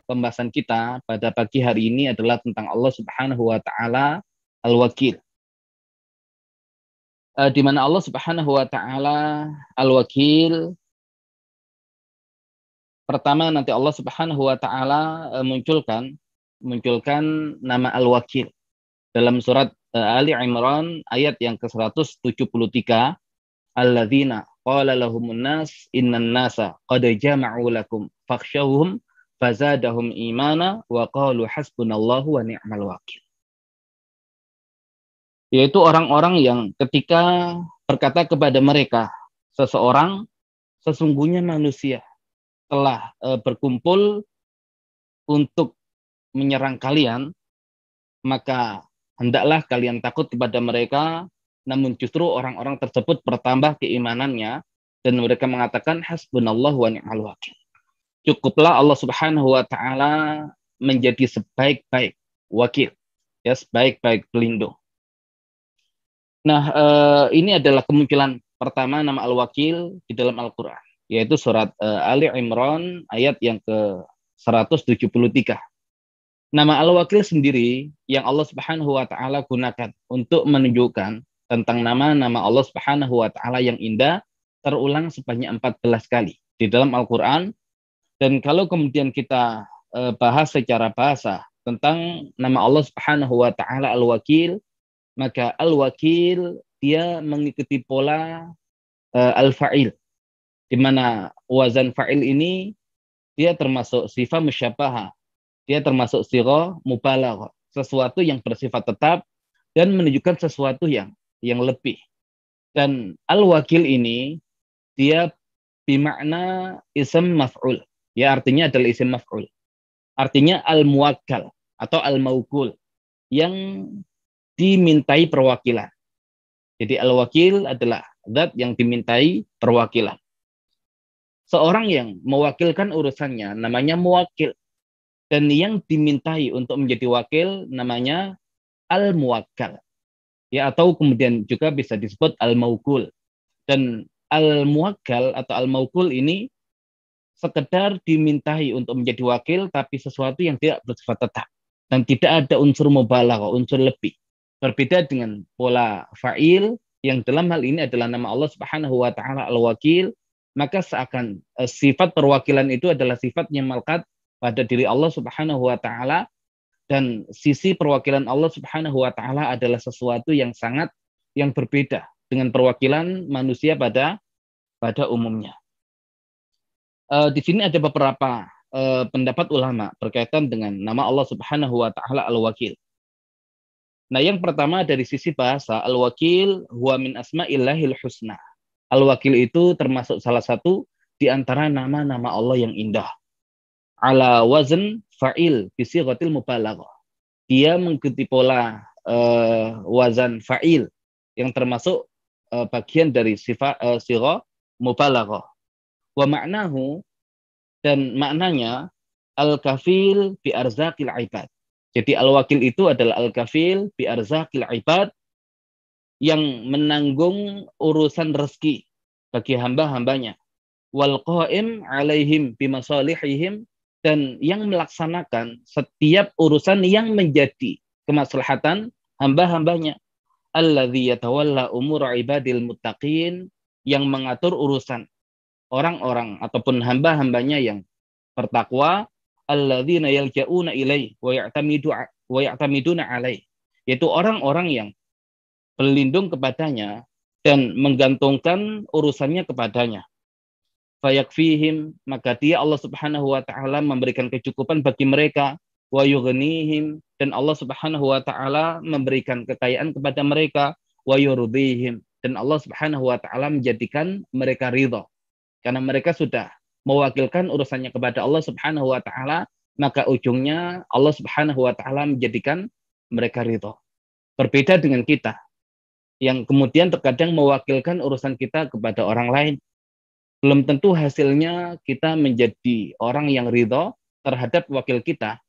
Pembahasan kita pada pagi hari ini adalah tentang Allah Subhanahu wa taala Al-Wakil. Di mana Allah Subhanahu wa taala Al-Wakil, pertama nanti Allah Subhanahu wa taala munculkan nama Al-Wakil dalam surat Ali Imran ayat yang ke-173, alladzina qala lahumun nas innan nasa qad jama'u lakum fakhshawhum fazadahum imana wa qalu hasbunallahu wa ni'mal wakil. Yaitu orang-orang yang ketika berkata kepada mereka, seseorang, sesungguhnya manusia telah berkumpul untuk menyerang kalian, maka hendaklah kalian takut kepada mereka. Namun justru orang-orang tersebut bertambah keimanannya dan mereka mengatakan hasbunallahu wa ni'mal wakil. Cukuplah Allah Subhanahu wa taala menjadi sebaik-baik wakil, ya, sebaik-baik pelindung. Nah, ini adalah kemunculan pertama nama Al-Wakil di dalam Al-Qur'an, yaitu surat Ali Imran ayat yang ke-173. Nama Al-Wakil sendiri yang Allah Subhanahu wa taala gunakan untuk menunjukkan tentang nama-nama Allah Subhanahu wa taala yang indah terulang sebanyak 14 kali di dalam Al-Qur'an. Dan kalau kemudian kita bahas secara bahasa tentang nama Allah Subhanahu wa taala Al-Wakil, maka Al-Wakil dia mengikuti pola al-fa'il, di mana wazan fa'il ini dia termasuk sifat musyabbahah, dia termasuk sighah mubalaghah, sesuatu yang bersifat tetap dan menunjukkan sesuatu yang lebih. Dan Al-Wakil ini dia bimakna ism maf'ul. Ya, artinya adalah isim maf'ul. Artinya al-muwakkal atau al-mawkul, yang dimintai perwakilan. Jadi al-wakil adalah zat yang dimintai perwakilan. Seorang yang mewakilkan urusannya namanya muwakil. Dan yang dimintai untuk menjadi wakil namanya al-muwakkal. Ya, atau kemudian juga bisa disebut al-mawkul. Dan al-muwakkal atau al-mawkul ini sekedar dimintai untuk menjadi wakil, tapi sesuatu yang tidak bersifat tetap dan tidak ada unsur mubalaghah, unsur lebih. Berbeda dengan pola fa'il yang dalam hal ini adalah nama Allah Subhanahu wa taala Al-Wakil, maka seakan sifat perwakilan itu adalah sifat yang melekat pada diri Allah Subhanahu wa taala, dan sisi perwakilan Allah Subhanahu wa taala adalah sesuatu yang berbeda dengan perwakilan manusia pada umumnya. Di sini ada beberapa pendapat ulama berkaitan dengan nama Allah Subhanahu wa taala Al-Wakil. Nah, yang pertama dari sisi bahasa, Al-Wakil huwa min asma'illahil husna. Al-Wakil itu termasuk salah satu di antara nama-nama Allah yang indah. Ala wazn fa'il bi sighatil mubalaghah. Dia mengikuti pola wazan fa'il yang termasuk bagian dari sifat sighah mubalaghah. Wa ma'nahu, dan maknanya al-kafil bi arzaqil ibad. Jadi al-wakil itu adalah al-kafil bi arzaqil ibad, yang menanggung urusan rezeki bagi hamba-hambanya. Wal qa'im alaihim bi masalihihim, dan yang melaksanakan setiap urusan yang menjadi kemaslahatan hamba-hambanya. Alladzi yatawalla umur ibadil muttaqin, yang mengatur urusan orang-orang ataupun hamba-hambanya yang bertakwa, alladzina yalja'una ilaihi wa ya'tamiduna alaihi, yaitu orang-orang yang berlindung kepadanya dan menggantungkan urusannya kepadanya. Fayakfihim, maka dia Allah Subhanahu wa taala memberikan kecukupan bagi mereka, wa yughnihim, dan Allah Subhanahu wa taala memberikan kekayaan kepada mereka, wa yurdihim, dan Allah Subhanahu wa taala menjadikan mereka ridha. Karena mereka sudah mewakilkan urusannya kepada Allah Subhanahu wa taala, maka ujungnya Allah Subhanahu wa taala menjadikan mereka ridha. Berbeda dengan kita yang kemudian terkadang mewakilkan urusan kita kepada orang lain. Belum tentu hasilnya kita menjadi orang yang ridha terhadap wakil kita.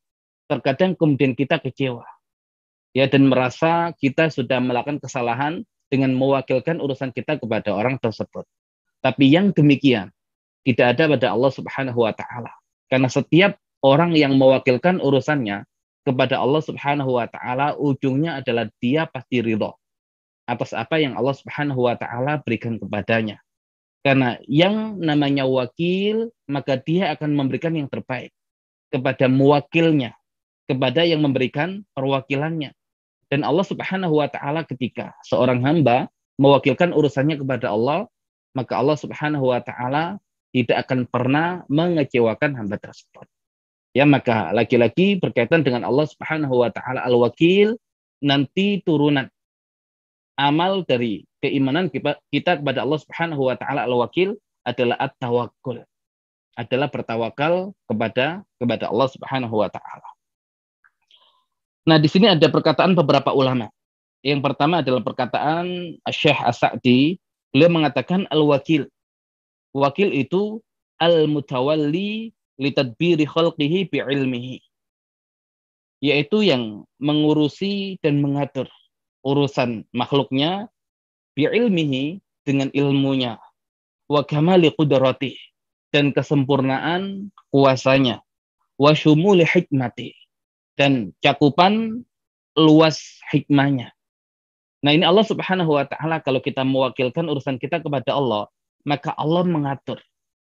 Terkadang kemudian kita kecewa, ya, dan merasa kita sudah melakukan kesalahan dengan mewakilkan urusan kita kepada orang tersebut. Tapi yang demikian tidak ada pada Allah Subhanahu wa taala. Karena setiap orang yang mewakilkan urusannya kepada Allah Subhanahu wa taala, ujungnya adalah dia pasti ridho atas apa yang Allah Subhanahu wa taala berikan kepadanya. Karena yang namanya wakil, maka dia akan memberikan yang terbaik kepada mewakilnya, kepada yang memberikan perwakilannya. Dan Allah Subhanahu wa taala ketika seorang hamba mewakilkan urusannya kepada Allah, maka Allah Subhanahu wa taala tidak akan pernah mengecewakan hamba tersebut. Ya, maka lagi-lagi berkaitan dengan Allah Subhanahu wa taala Al-Wakil, nanti turunan amal dari keimanan kita kepada Allah Subhanahu wa taala Al-Wakil adalah at-tawakkul. Adalah bertawakal kepada Allah Subhanahu wa taala. Nah, di sini ada perkataan beberapa ulama. Yang pertama adalah perkataan Syekh As-Sa'di. Beliau mengatakan al-wakil. Wakil itu al-mutawalli li tadbiri khalqihi bi ilmihi. Yaitu yang mengurusi dan mengatur urusan makhluknya bi ilmihi, dengan ilmunya. Wa kamali qudratihi, dan kesempurnaan kuasanya. Wa syumuli hikmati, dan cakupan luas hikmahnya. Nah, ini Allah Subhanahu wa taala, kalau kita mewakilkan urusan kita kepada Allah, maka Allah mengatur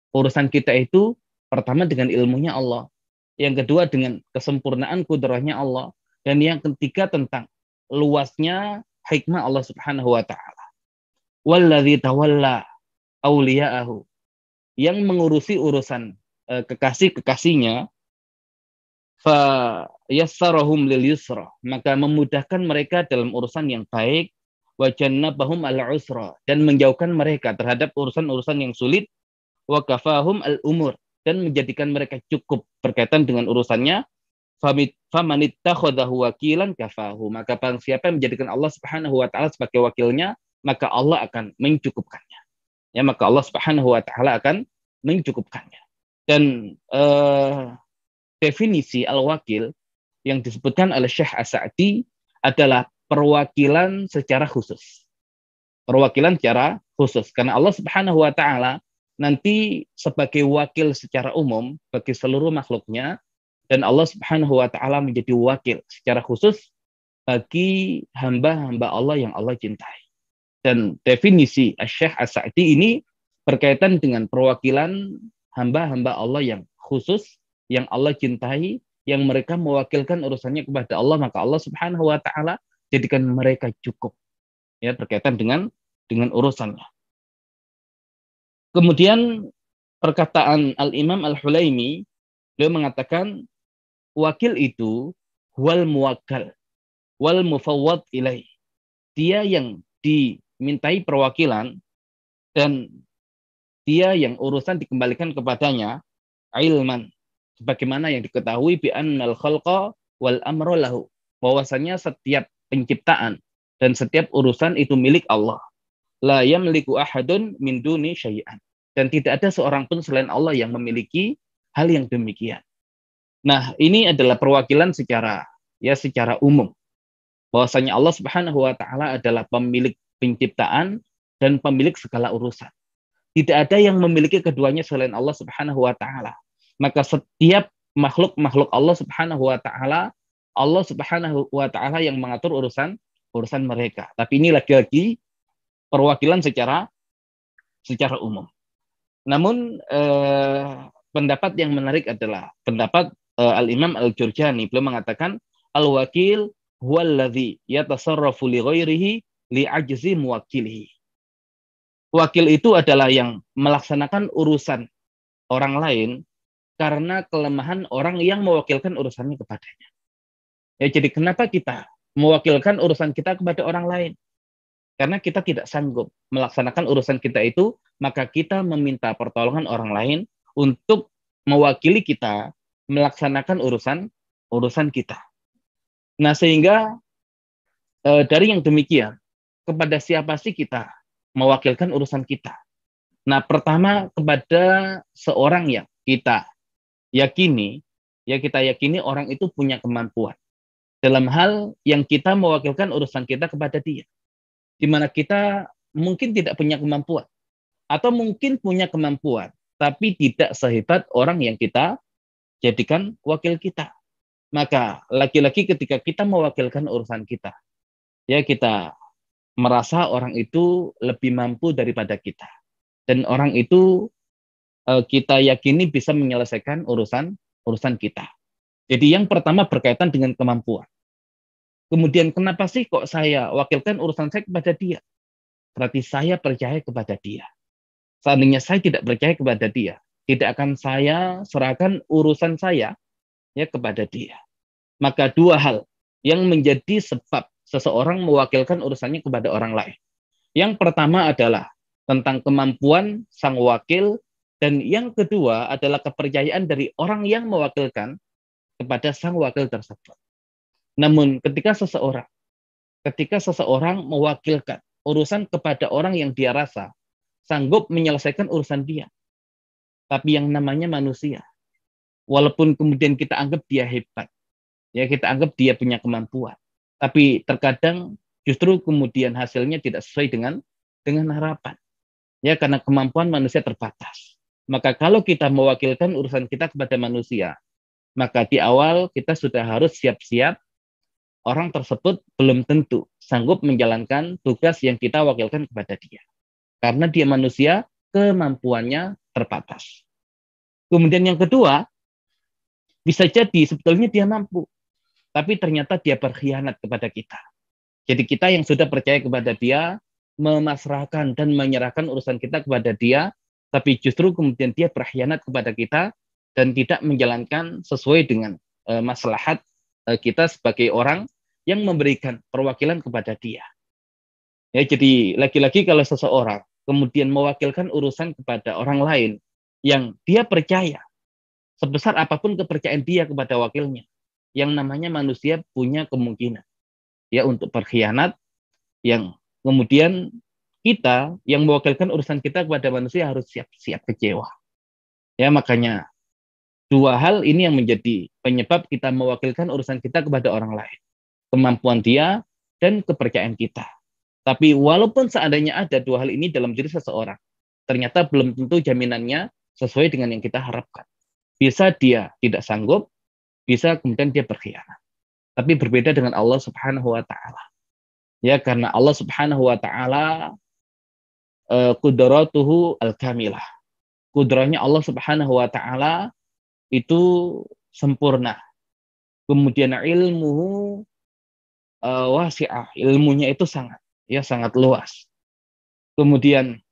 urusan kita itu pertama dengan ilmunya Allah, yang kedua dengan kesempurnaan kudrahnya Allah, dan yang ketiga tentang luasnya hikmah Allah Subhanahu wa taala. Walladzi tawalla auliya'ahu, yang mengurusi urusan kekasih-kekasihnya, fa yassarahum lil yusra, maka memudahkan mereka dalam urusan yang baik, wa jannabahum al usra, dan menjauhkan mereka terhadap urusan-urusan yang sulit, wa kafahum al umur, dan menjadikan mereka cukup berkaitan dengan urusannya. Famanittakhadahu wakilan kafahu, maka barang siapa yang menjadikan Allah Subhanahu wa taala sebagai wakilnya, maka Allah akan mencukupkannya. Ya, maka Allah Subhanahu wa taala akan mencukupkannya. Dan definisi al-wakil yang disebutkan oleh Syekh As-Sa'di adalah perwakilan secara khusus. Perwakilan secara khusus. Karena Allah Subhanahu wa taala nanti sebagai wakil secara umum bagi seluruh makhluknya, dan Allah Subhanahu wa taala menjadi wakil secara khusus bagi hamba-hamba Allah yang Allah cintai. Dan definisi Syekh As-Sa'di ini berkaitan dengan perwakilan hamba-hamba Allah yang khusus, yang Allah cintai, yang mereka mewakilkan urusannya kepada Allah, maka Allah Subhanahu wa taala jadikan mereka cukup, ya, berkaitan dengan urusannya. Kemudian perkataan Al-Imam Al-Hulaimi, beliau mengatakan wakil itu wal muwakkal wal mufawwad ilaih. Dia yang dimintai perwakilan dan dia yang urusan dikembalikan kepadanya, ilman, sebagaimana yang diketahui bi annal khalqa wal amra lahu, bahwasanya setiap penciptaan dan setiap urusan itu milik Allah. La yamliku ahadun min duni syai'an, dan tidak ada seorang pun selain Allah yang memiliki hal yang demikian. Nah, ini adalah perwakilan secara umum, bahwasanya Allah Subhanahu wa taala adalah pemilik penciptaan dan pemilik segala urusan. Tidak ada yang memiliki keduanya selain Allah Subhanahu wa taala. Maka setiap makhluk Allah Subhanahu wa taala, Allah Subhanahu wa taala yang mengatur urusan mereka. Tapi ini lagi-lagi perwakilan secara umum. Namun pendapat yang menarik adalah pendapat Al-Imam Al-Jurjani. Beliau mengatakan al-wakil huwallazi yatasarrafu li ghairihi li ajzi muwakkilihi. Wakil itu adalah yang melaksanakan urusan orang lain karena kelemahan orang yang mewakilkan urusannya kepadanya. Ya, jadi kenapa kita mewakilkan urusan kita kepada orang lain? Karena kita tidak sanggup melaksanakan urusan kita itu, maka kita meminta pertolongan orang lain untuk mewakili kita melaksanakan urusan kita. Nah, sehingga dari yang demikian, kepada siapa sih kita mewakilkan urusan kita? Nah, pertama kepada seorang yang kita yakini orang itu punya kemampuan dalam hal yang kita mewakilkan urusan kita kepada dia, di mana kita mungkin tidak punya kemampuan. atau mungkin punya kemampuan, tapi tidak sehebat orang yang kita jadikan wakil kita. Maka lagi-lagi ketika kita mewakilkan urusan kita, ya kita merasa orang itu lebih mampu daripada kita. Dan orang itu kita yakini bisa menyelesaikan urusan kita. Jadi yang pertama berkaitan dengan kemampuan. Kemudian kenapa sih kok saya wakilkan urusan saya kepada dia? Berarti saya percaya kepada dia. Seandainya saya tidak percaya kepada dia, tidak akan saya serahkan urusan saya ya kepada dia. Maka dua hal yang menjadi sebab seseorang mewakilkan urusannya kepada orang lain. Yang pertama adalah tentang kemampuan sang wakil, dan yang kedua adalah kepercayaan dari orang yang mewakilkan kepada sang wakil tersebut. Namun ketika seseorang mewakilkan urusan kepada orang yang dia rasa sanggup menyelesaikan urusan dia, tapi yang namanya manusia, walaupun kemudian kita anggap dia hebat, ya kita anggap dia punya kemampuan, tapi terkadang justru kemudian hasilnya tidak sesuai dengan harapan, ya karena kemampuan manusia terbatas. Maka kalau kita mewakilkan urusan kita kepada manusia, maka di awal kita sudah harus siap-siap orang tersebut belum tentu sanggup menjalankan tugas yang kita wakilkan kepada dia. Karena dia manusia, kemampuannya terbatas. Kemudian yang kedua, bisa jadi sebetulnya dia mampu, tapi ternyata dia berkhianat kepada kita. Jadi kita yang sudah percaya kepada dia, memasrahkan dan menyerahkan urusan kita kepada dia, tapi justru kemudian dia berkhianat kepada kita dan tidak menjalankan sesuai dengan maslahat kita sebagai orang yang memberikan perwakilan kepada dia. Ya, jadi lagi-lagi kalau seseorang kemudian mewakilkan urusan kepada orang lain yang dia percaya, sebesar apapun kepercayaan dia kepada wakilnya, yang namanya manusia punya kemungkinan ya untuk berkhianat, yang kemudian kita yang mewakilkan urusan kita kepada manusia harus siap-siap kecewa. Ya, makanya dua hal ini yang menjadi penyebab kita mewakilkan urusan kita kepada orang lain. Kemampuan dia dan kepercayaan kita. Tapi walaupun seandainya ada dua hal ini dalam diri seseorang, ternyata belum tentu jaminannya sesuai dengan yang kita harapkan. Bisa dia tidak sanggup, bisa kemudian dia berkhianat. Tapi berbeda dengan Allah Subhanahu wa taala. Ya, karena Allah Subhanahu wa taala qudratuhu al-kamilah. Kudrahnya Allah Subhanahu wa taala itu sempurna. Kemudian ilmuhu wasi'ah, ilmunya itu sangat luas. Kemudian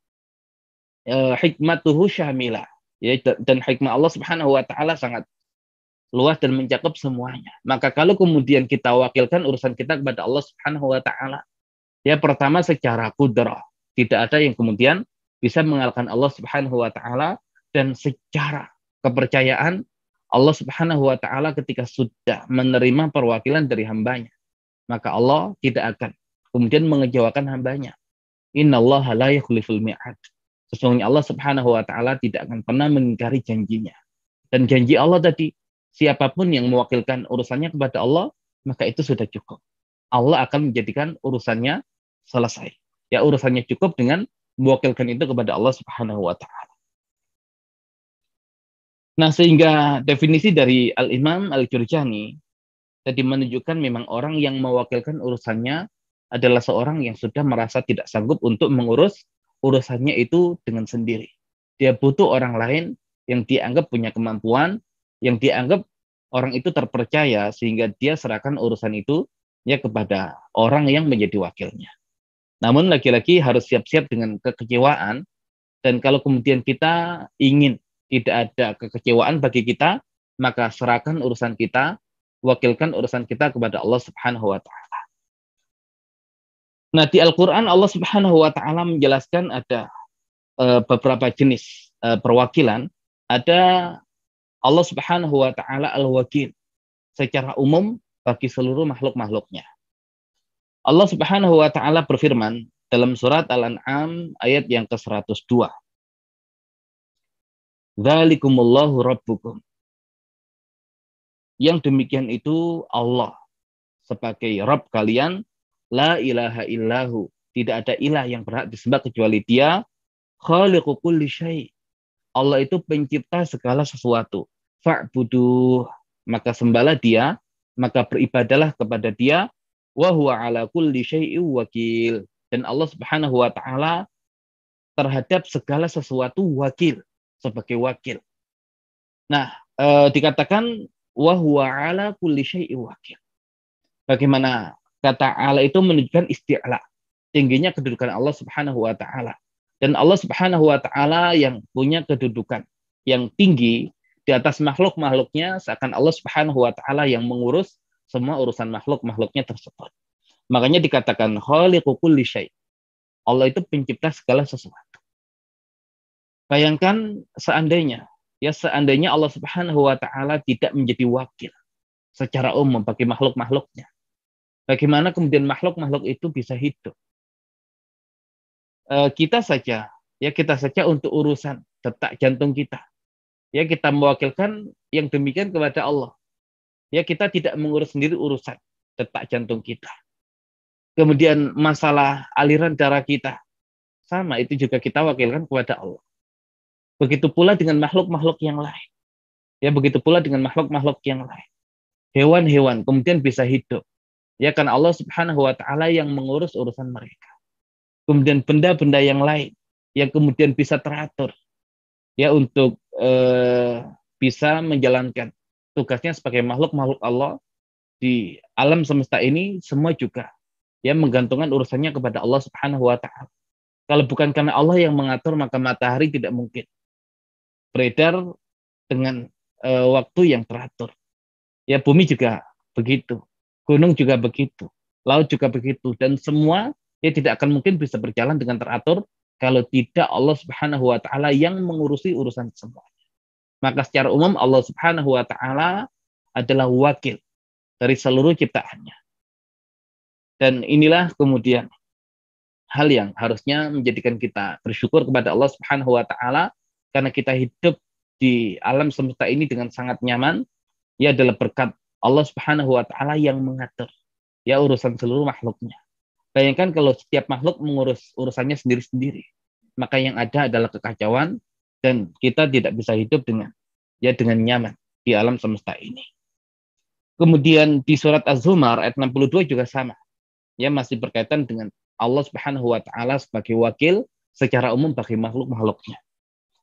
hikmatuhu syamilah, ya, dan hikmah Allah Subhanahu wa taala sangat luas dan mencakup semuanya. Maka kalau kemudian kita wakilkan urusan kita kepada Allah Subhanahu wa taala, ya pertama secara kudrah, tidak ada yang kemudian bisa mengalahkan Allah Subhanahu wa taala, dan secara kepercayaan Allah Subhanahu wa taala ketika sudah menerima perwakilan dari hambanya, maka Allah tidak akan kemudian mengecewakan hambanya. Innallaha la yukhliful mi'ad. Sesungguhnya Allah Subhanahu wa taala tidak akan pernah mengingkari janjinya. Dan janji Allah tadi, siapapun yang mewakilkan urusannya kepada Allah, maka itu sudah cukup. Allah akan menjadikan urusannya selesai. Ya, urusannya cukup dengan mewakilkan itu kepada Allah Subhanahu wa taala. Nah, sehingga definisi dari Al-Imam Al-Jurjani tadi menunjukkan memang orang yang mewakilkan urusannya adalah seorang yang sudah merasa tidak sanggup untuk mengurus urusannya itu dengan sendiri. Dia butuh orang lain yang dianggap punya kemampuan, yang dianggap orang itu terpercaya, sehingga dia serahkan urusan itu ya kepada orang yang menjadi wakilnya. Namun lagi-lagi harus siap-siap dengan kekecewaan, dan kalau kemudian kita ingin tidak ada kekecewaan bagi kita, maka serahkan urusan kita, wakilkan urusan kita kepada Allah Subhanahu wa taala. Nah, di Al-Qur'an Allah Subhanahu wa taala menjelaskan ada beberapa jenis perwakilan. Ada Allah Subhanahu wa taala Al-Wakil secara umum bagi seluruh makhluk-makhluknya. Allah Subhanahu wa taala berfirman dalam surat Al-An'am ayat yang ke-102. Dzalikumullahu rabbukum. Yang demikian itu Allah sebagai Rabb kalian, la ilaha illahu, tidak ada ilah yang berhak disembah kecuali Dia, khaliqu kulli syai. Allah itu pencipta segala sesuatu. Fa'buduh, maka sembahlah dia, maka beribadalah kepada dia, wa huwa ala kulli syai'in wakil. Dan Allah Subhanahu wa taala terhadap segala sesuatu wakil, sebagai wakil. Nah, dikatakan wa huwa ala kulli syai'in wakil. Bagaimana kata ala itu menunjukkan isti'la, tingginya kedudukan Allah Subhanahu wa taala. Dan Allah Subhanahu wa taala yang punya kedudukan yang tinggi di atas makhluk-makhluknya, seakan Allah Subhanahu wa taala yang mengurus semua urusan makhluk-makhluknya tersebut. Makanya dikatakan khaliqu kulli syai'. Allah itu pencipta segala sesuatu. Bayangkan seandainya Allah Subhanahu wa taala tidak menjadi wakil secara umum bagi makhluk-makhluknya. Bagaimana kemudian makhluk-makhluk itu bisa hidup? Kita saja untuk urusan detak jantung kita. Ya, kita mewakilkan yang demikian kepada Allah. Ya, kita tidak mengurus sendiri urusan detak jantung kita. Kemudian masalah aliran darah kita, sama itu juga kita wakilkan kepada Allah. Begitu pula dengan makhluk-makhluk yang lain. Ya, begitu pula dengan makhluk-makhluk yang lain. Hewan-hewan kemudian bisa hidup. Ya, kan Allah Subhanahu wa taala yang mengurus urusan mereka. Kemudian benda-benda yang lain yang kemudian bisa teratur ya untuk bisa menjalankan tugasnya sebagai makhluk-makhluk Allah di alam semesta ini, semua juga ya menggantungkan urusannya kepada Allah Subhanahu wa taala. Kalau bukan karena Allah yang mengatur, maka matahari tidak mungkin beredar dengan waktu yang teratur. Ya, bumi juga begitu, gunung juga begitu, laut juga begitu, dan semua ya tidak akan mungkin bisa berjalan dengan teratur kalau tidak Allah Subhanahu wa taala yang mengurusi urusan semuanya. Maka secara umum Allah Subhanahu wa taala adalah wakil dari seluruh ciptaannya. Dan inilah kemudian hal yang harusnya menjadikan kita bersyukur kepada Allah Subhanahu wa taala karena kita hidup di alam semesta ini dengan sangat nyaman, ya adalah berkat Allah Subhanahu wa taala yang mengatur ya urusan seluruh makhluknya. Bayangkan kalau setiap makhluk mengurus urusannya sendiri-sendiri, maka yang ada adalah kekacauan dan kita tidak bisa hidup dengan nyaman di alam semesta ini. Kemudian di surat Az-Zumar ayat 62 juga sama. Ya, masih berkaitan dengan Allah Subhanahu wa taala sebagai wakil secara umum bagi makhluk-makhluknya.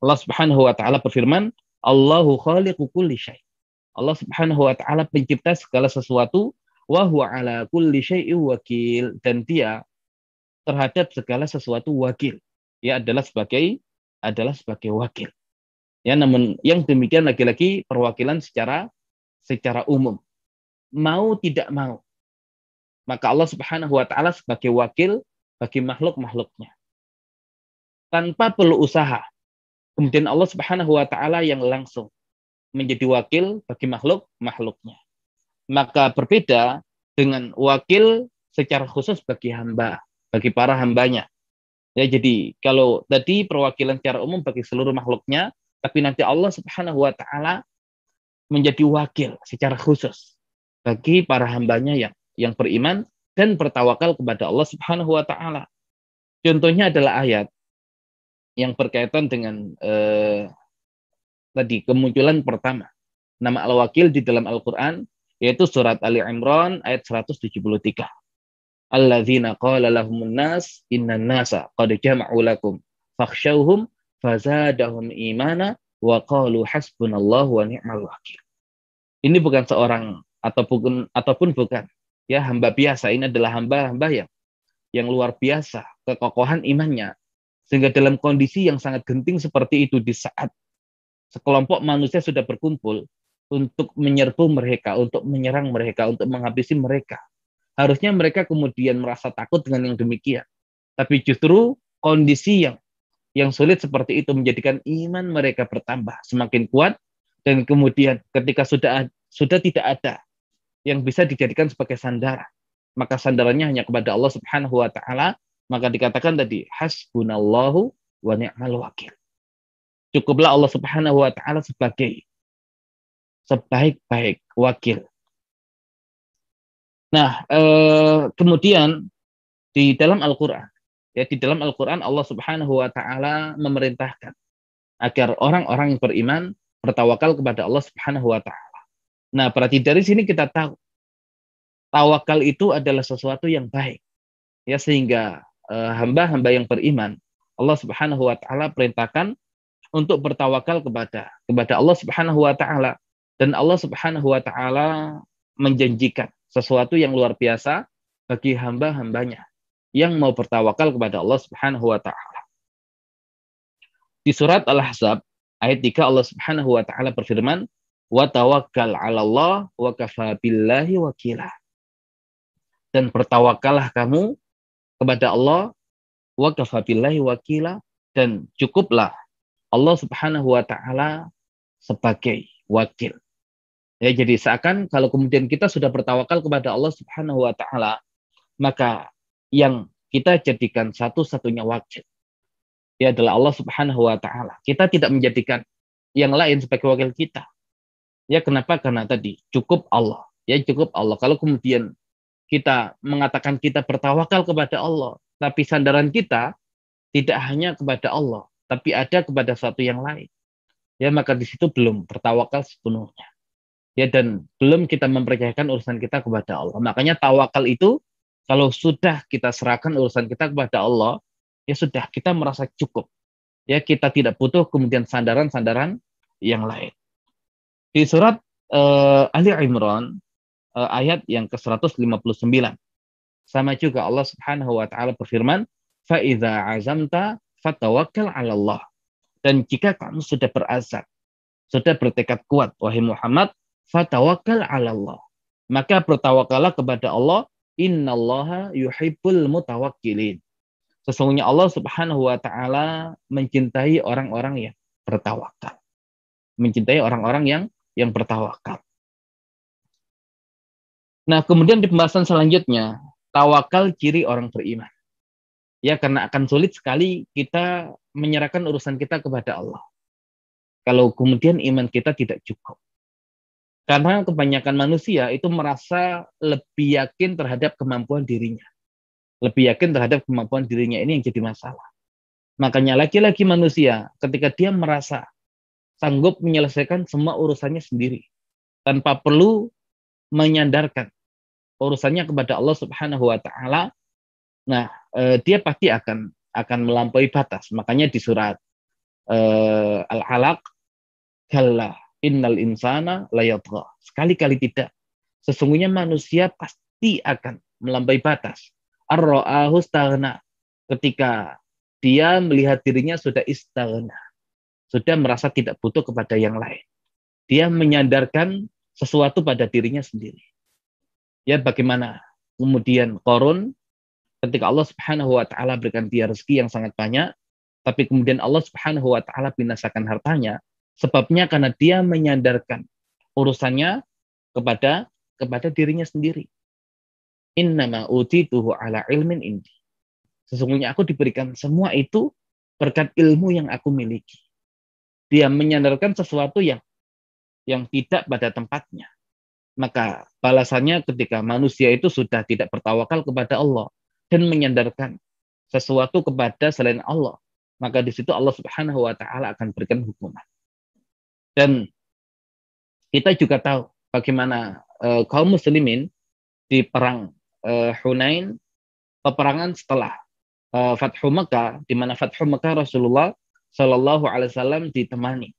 Allah Subhanahu wa taala berfirman, Allahu khaliqu kulli syai'. Allah Subhanahu wa taala pencipta segala sesuatu, wa huwa ala kulli syai'in wakil, dan dia terhadap segala sesuatu wakil. Ya, adalah sebagai wakil. Ya, namun yang demikian lagi-lagi perwakilan secara umum. Mau tidak mau, maka Allah Subhanahu wa taala sebagai wakil bagi makhluk-makhluknya. Tanpa perlu usaha. Kemudian Allah Subhanahu wa taala yang langsung menjadi wakil bagi makhluk-makhluknya. Maka berbeda dengan wakil secara khusus bagi hamba, bagi para hambanya. Ya, jadi kalau tadi perwakilan secara umum bagi seluruh makhluknya, tapi nanti Allah Subhanahu wa taala menjadi wakil secara khusus bagi para hambanya yang beriman dan bertawakal kepada Allah Subhanahu wa taala. Contohnya adalah ayat yang berkaitan dengan tadi kemunculan pertama nama Al-Wakil di dalam Al-Qur'an, yaitu surat Ali Imran ayat 173. Alladzina qala lahumun nas innan nasa qad jama'u lakum fakhshawhum fazadahum imana wa qalu hasbunallahu wa ni'mal wakil. Ini bukan seorang ataupun bukan ya hamba biasa, ini adalah hamba-hamba yang luar biasa kekokohan imannya, sehingga dalam kondisi yang sangat genting seperti itu, di saat sekelompok manusia sudah berkumpul untuk menyerbu mereka, untuk menyerang mereka, untuk menghabisi mereka, harusnya mereka kemudian merasa takut dengan yang demikian. Tapi justru kondisi yang sulit seperti itu menjadikan iman mereka bertambah semakin kuat, dan kemudian ketika sudah tidak ada yang bisa dijadikan sebagai sandaran, maka sandarannya hanya kepada Allah Subhanahu wa taala, maka dikatakan tadi hasbunallahu wa ni'mal wakil. Cukuplah Allah Subhanahu wa taala sebagai sebaik-baik wakil. Nah, kemudian di dalam Al-Qur'an Ya, di dalam Al-Quran Allah Subhanahu wa Ta'ala memerintahkan agar orang-orang yang beriman bertawakal kepada Allah Subhanahu wa Ta'ala. Nah, berarti dari sini kita tahu tawakal itu adalah sesuatu yang baik. Ya, sehingga hamba-hamba yang beriman Allah Subhanahu wa Ta'ala perintahkan untuk bertawakal kepada Allah Subhanahu wa Ta'ala, dan Allah Subhanahu wa Ta'ala menjanjikan sesuatu yang luar biasa bagi hamba-hambanya yang mau bertawakal kepada Allah Subhanahu wa Ta'ala. Di surat Al-Ahzab ayat 3 Allah Subhanahu wa Ta'ala berfirman, wa tawakkal 'ala Allah wa kafa billahi wakila. Dan bertawakallah kamu kepada Allah, wa kafa billahi wakila, dan cukuplah Allah Subhanahu wa Ta'ala sebagai wakil. Ya, jadi seakan kalau kemudian kita sudah bertawakal kepada Allah Subhanahu wa Ta'ala, maka yang kita jadikan satu-satunya wakil ya adalah Allah Subhanahu wa Ta'ala. Kita tidak menjadikan yang lain sebagai wakil kita. Ya, kenapa? Karena tadi cukup Allah. Ya, cukup Allah. Kalau kemudian kita mengatakan kita bertawakal kepada Allah, tapi sandaran kita tidak hanya kepada Allah, tapi ada kepada satu yang lain, ya maka di situ belum bertawakal sepenuhnya. Ya, dan belum kita mempercayakan urusan kita kepada Allah. Makanya tawakal itu kalau sudah kita serahkan urusan kita kepada Allah, ya sudah, kita merasa cukup. Ya, kita tidak butuh kemudian sandaran-sandaran yang lain. Di surat Ali Imran ayat yang ke-159 sama juga Allah Subhanahu wa Ta'ala berfirman, fa idza azamta fatawakkal 'ala Allah. Dan jika kamu sudah berazam, sudah bertekad kuat, wahai Muhammad, fatawakkal 'ala Allah. Maka bertawakallah kepada Allah, innallaha yuhibbul mutawakkilin. Sesungguhnya Allah Subhanahu wa Ta'ala mencintai orang-orang yang bertawakal. Mencintai orang-orang yang bertawakal. Nah, kemudian di pembahasan selanjutnya, tawakal ciri orang beriman. Ya, karena akan sulit sekali kita menyerahkan urusan kita kepada Allah kalau kemudian iman kita tidak cukup. Karena kebanyakan manusia itu merasa lebih yakin terhadap kemampuan dirinya. Lebih yakin terhadap kemampuan dirinya, ini yang jadi masalah. Makanya laki-laki manusia ketika dia merasa sanggup menyelesaikan semua urusannya sendiri tanpa perlu menyandarkan urusannya kepada Allah Subhanahu wa Ta'ala, nah dia pasti akan melampaui batas. Makanya di surat Al-Alaq, kalla innal insana layatgha. Sekali-kali tidak. Sesungguhnya manusia pasti akan melampaui batas. Ar-ra'ahu staghna. Ketika dia melihat dirinya sudah istaghna, sudah merasa tidak butuh kepada yang lain. Dia menyandarkan sesuatu pada dirinya sendiri. Ya, bagaimana kemudian Qarun ketika Allah Subhanahu wa Ta'ala berikan dia rezeki yang sangat banyak, tapi kemudian Allah Subhanahu wa Ta'ala binasakan hartanya, sebabnya karena dia menyandarkan urusannya kepada dirinya sendiri. Innama utituhu ala ilmin indi. Sesungguhnya aku diberikan semua itu berkat ilmu yang aku miliki. Dia menyandarkan sesuatu yang tidak pada tempatnya. Maka balasannya ketika manusia itu sudah tidak bertawakal kepada Allah dan menyandarkan sesuatu kepada selain Allah, maka di situ Allah Subhanahu wa Ta'ala akan berikan hukuman. Dan kita juga tahu bagaimana kaum muslimin di perang Hunain, peperangan setelah Fathu Mekah, di mana Fathu Mekah Rasulullah Shallallahu Alaihi Wasallam ditemani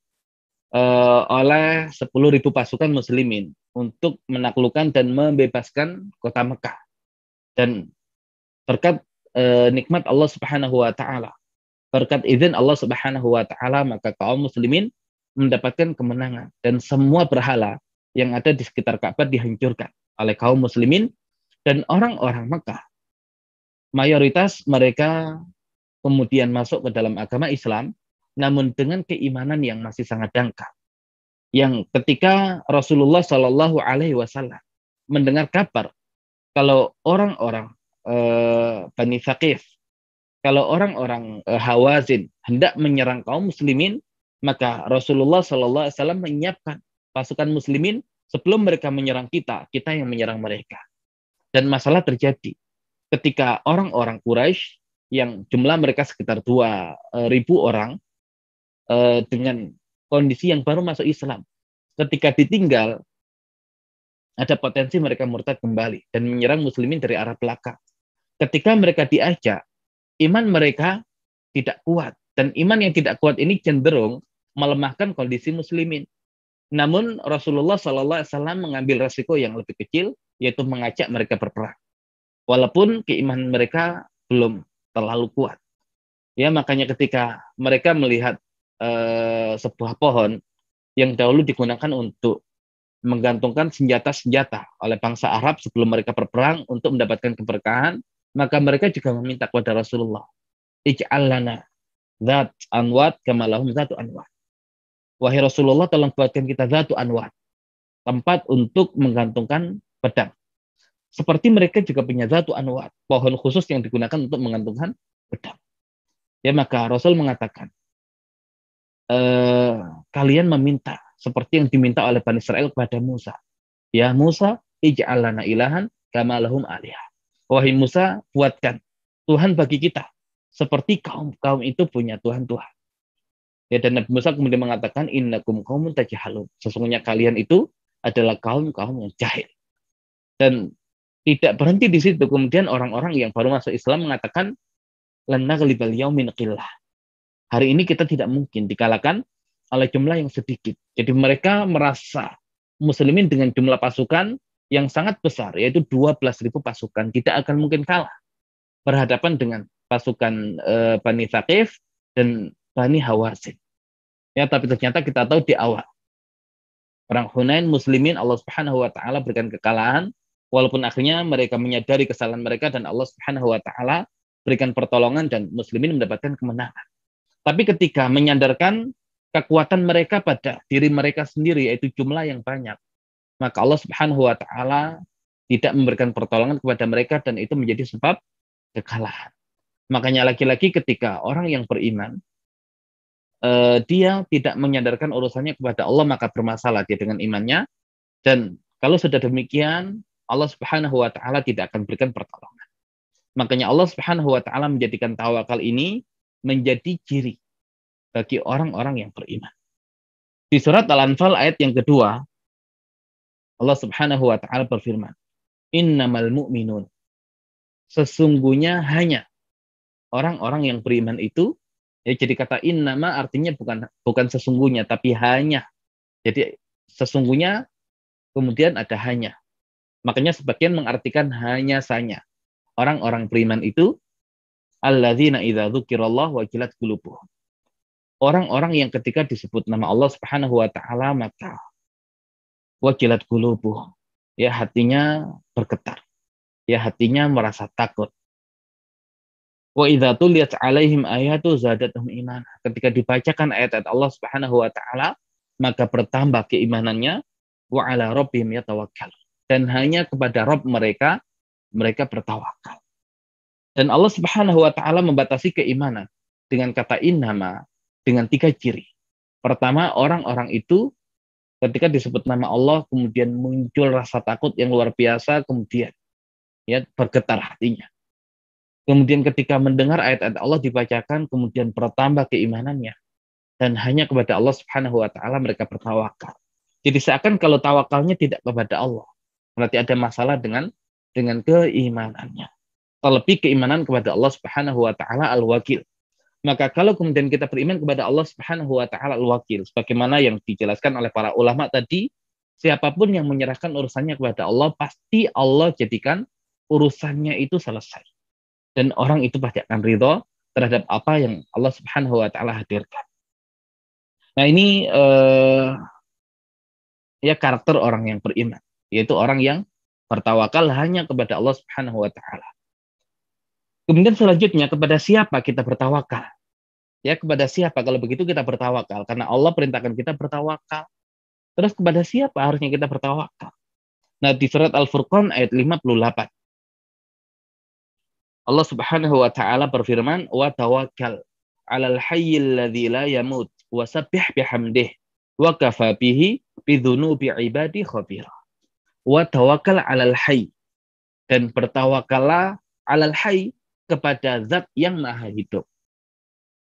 oleh 10.000 pasukan muslimin untuk menaklukkan dan membebaskan kota Mekah. Dan berkat nikmat Allah Subhanahu wa Ta'ala, berkat izin Allah Subhanahu wa Ta'ala, maka kaum muslimin mendapatkan kemenangan dan semua berhala yang ada di sekitar Ka'bah dihancurkan oleh kaum muslimin. Dan orang-orang Mekah mayoritas mereka kemudian masuk ke dalam agama Islam, namun dengan keimanan yang masih sangat dangkal. Yang ketika Rasulullah Shallallahu Alaihi Wasallam mendengar kabar kalau orang-orang Bani Thaqif, kalau orang-orang Hawazin hendak menyerang kaum muslimin, maka Rasulullah Shallallahu Alaihi Wasallam menyiapkan pasukan muslimin sebelum mereka menyerang kita yang menyerang mereka. Dan masalah terjadi ketika orang-orang Quraisy yang jumlah mereka sekitar 2.000 orang dengan kondisi yang baru masuk Islam. Ketika ditinggal, ada potensi mereka murtad kembali dan menyerang muslimin dari arah belakang. Ketika mereka diajak, iman mereka tidak kuat. Dan iman yang tidak kuat ini cenderung melemahkan kondisi muslimin. Namun Rasulullah SAW mengambil resiko yang lebih kecil, yaitu mengajak mereka berperang. Walaupun keimanan mereka belum terlalu kuat. Ya, makanya ketika mereka melihat sebuah pohon yang dahulu digunakan untuk menggantungkan senjata-senjata oleh bangsa Arab sebelum mereka berperang untuk mendapatkan keberkahan, maka mereka juga meminta kepada Rasulullah, ij'al lana zat anwat kama lahum zatu anwat. Wahai Rasulullah, tolong buatkan kita zatu anwat, tempat untuk menggantungkan pedang. Seperti mereka juga punya zatu anwat, pohon khusus yang digunakan untuk menggantungkan pedang. Ya, maka Rasul mengatakan, kalian meminta seperti yang diminta oleh Bani Israel kepada Musa. Ya Musa, ij'al lana ilahan kama lahum alihah. Wahai Musa, buatkan Tuhan bagi kita seperti kaum-kaum itu punya Tuhan-Tuhan. Ya, dan Nabi Musa kemudian mengatakan, innakum qaumun tajhalun. Sesungguhnya kalian itu adalah kaum-kaum yang jahil. Dan tidak berhenti di situ. Kemudian orang-orang yang baru masuk Islam mengatakan, lan naghlibal yaumin qillah. Hari ini kita tidak mungkin dikalahkan oleh jumlah yang sedikit. Jadi mereka merasa muslimin dengan jumlah pasukan yang sangat besar, yaitu 12.000 pasukan, tidak akan mungkin kalah berhadapan dengan pasukan Bani Thaqif dan Bani Hawazin. Ya, tapi ternyata kita tahu di awal perang Hunain, muslimin Allah Subhanahu wa taala berikan kekalahan, walaupun akhirnya mereka menyadari kesalahan mereka dan Allah Subhanahu wa taala berikan pertolongan dan muslimin mendapatkan kemenangan. Tapi ketika menyandarkan kekuatan mereka pada diri mereka sendiri, yaitu jumlah yang banyak, maka Allah Subhanahu wa taala tidak memberikan pertolongan kepada mereka dan itu menjadi sebab kekalahan. Makanya lagi-lagi ketika orang yang beriman dia tidak menyandarkan urusannya kepada Allah, maka bermasalah dia dengan imannya, dan kalau sudah demikian Allah Subhanahu wa taala tidak akan berikan pertolongan. Makanya Allah Subhanahu wa taala menjadikan tawakal ini menjadi ciri bagi orang-orang yang beriman. Di surat Al-Anfal ayat yang kedua, Allah Subhanahu wa taala berfirman, innamal mu'minun, sesungguhnya hanya orang-orang yang beriman itu, ya, jadi kata innama artinya bukan sesungguhnya, tapi hanya. Jadi sesungguhnya kemudian ada hanya. Makanya sebagian mengartikan hanya saja. Orang-orang beriman itu alladzina idza dzukirallahu wajilat qulubuhum. Orang-orang yang ketika disebut nama Allah Subhanahu wa taala maka wajilat qulubuhum, ya hatinya bergetar, ya hatinya merasa takut. Wa idza tuliyat alaihim ayatu zadatuhum iman. Ketika dibacakan ayat-ayat Allah Subhanahu wa taala maka bertambah keimanannya, wa ala rabbihim yatawakkal. Dan hanya kepada Rabb mereka bertawakal. Dan Allah Subhanahu wa taala membatasi keimanan dengan kata innama dengan 3 ciri. Pertama, orang-orang itu ketika disebut nama Allah kemudian muncul rasa takut yang luar biasa, kemudian ya bergetar hatinya. Kemudian ketika mendengar ayat-ayat Allah dibacakan kemudian bertambah keimanannya dan hanya kepada Allah Subhanahu wa taala mereka bertawakal. Jadi seakan kalau tawakalnya tidak kepada Allah, berarti ada masalah dengan keimanannya. Terlebih keimanan kepada Allah Subhanahu wa taala Al-Wakil. Maka kalau kemudian kita beriman kepada Allah Subhanahu wa taala Al-Wakil, sebagaimana yang dijelaskan oleh para ulama tadi, siapapun yang menyerahkan urusannya kepada Allah, pasti Allah jadikan urusannya itu selesai. Dan orang itu pasti akan ridho terhadap apa yang Allah Subhanahu wa taala hadirkan. Nah, ini ya karakter orang yang beriman, yaitu orang yang bertawakal hanya kepada Allah Subhanahu wa taala. Kemudian selanjutnya, kepada siapa kita bertawakal? Ya, kepada siapa kalau begitu kita bertawakal? Karena Allah perintahkan kita bertawakal. Terus kepada siapa harusnya kita bertawakal? Nah, di surat Al-Furqan ayat 58. Allah Subhanahu wa taala berfirman, "Wa tawakkal 'alal hayyil ladzi la yamut wa sabbih bihamdih wa kafa bihi bidzunubi 'ibadi khabira." Wa tawakkal 'alal hayy, dan bertawakallah 'alal hayy, kepada zat yang maha hidup.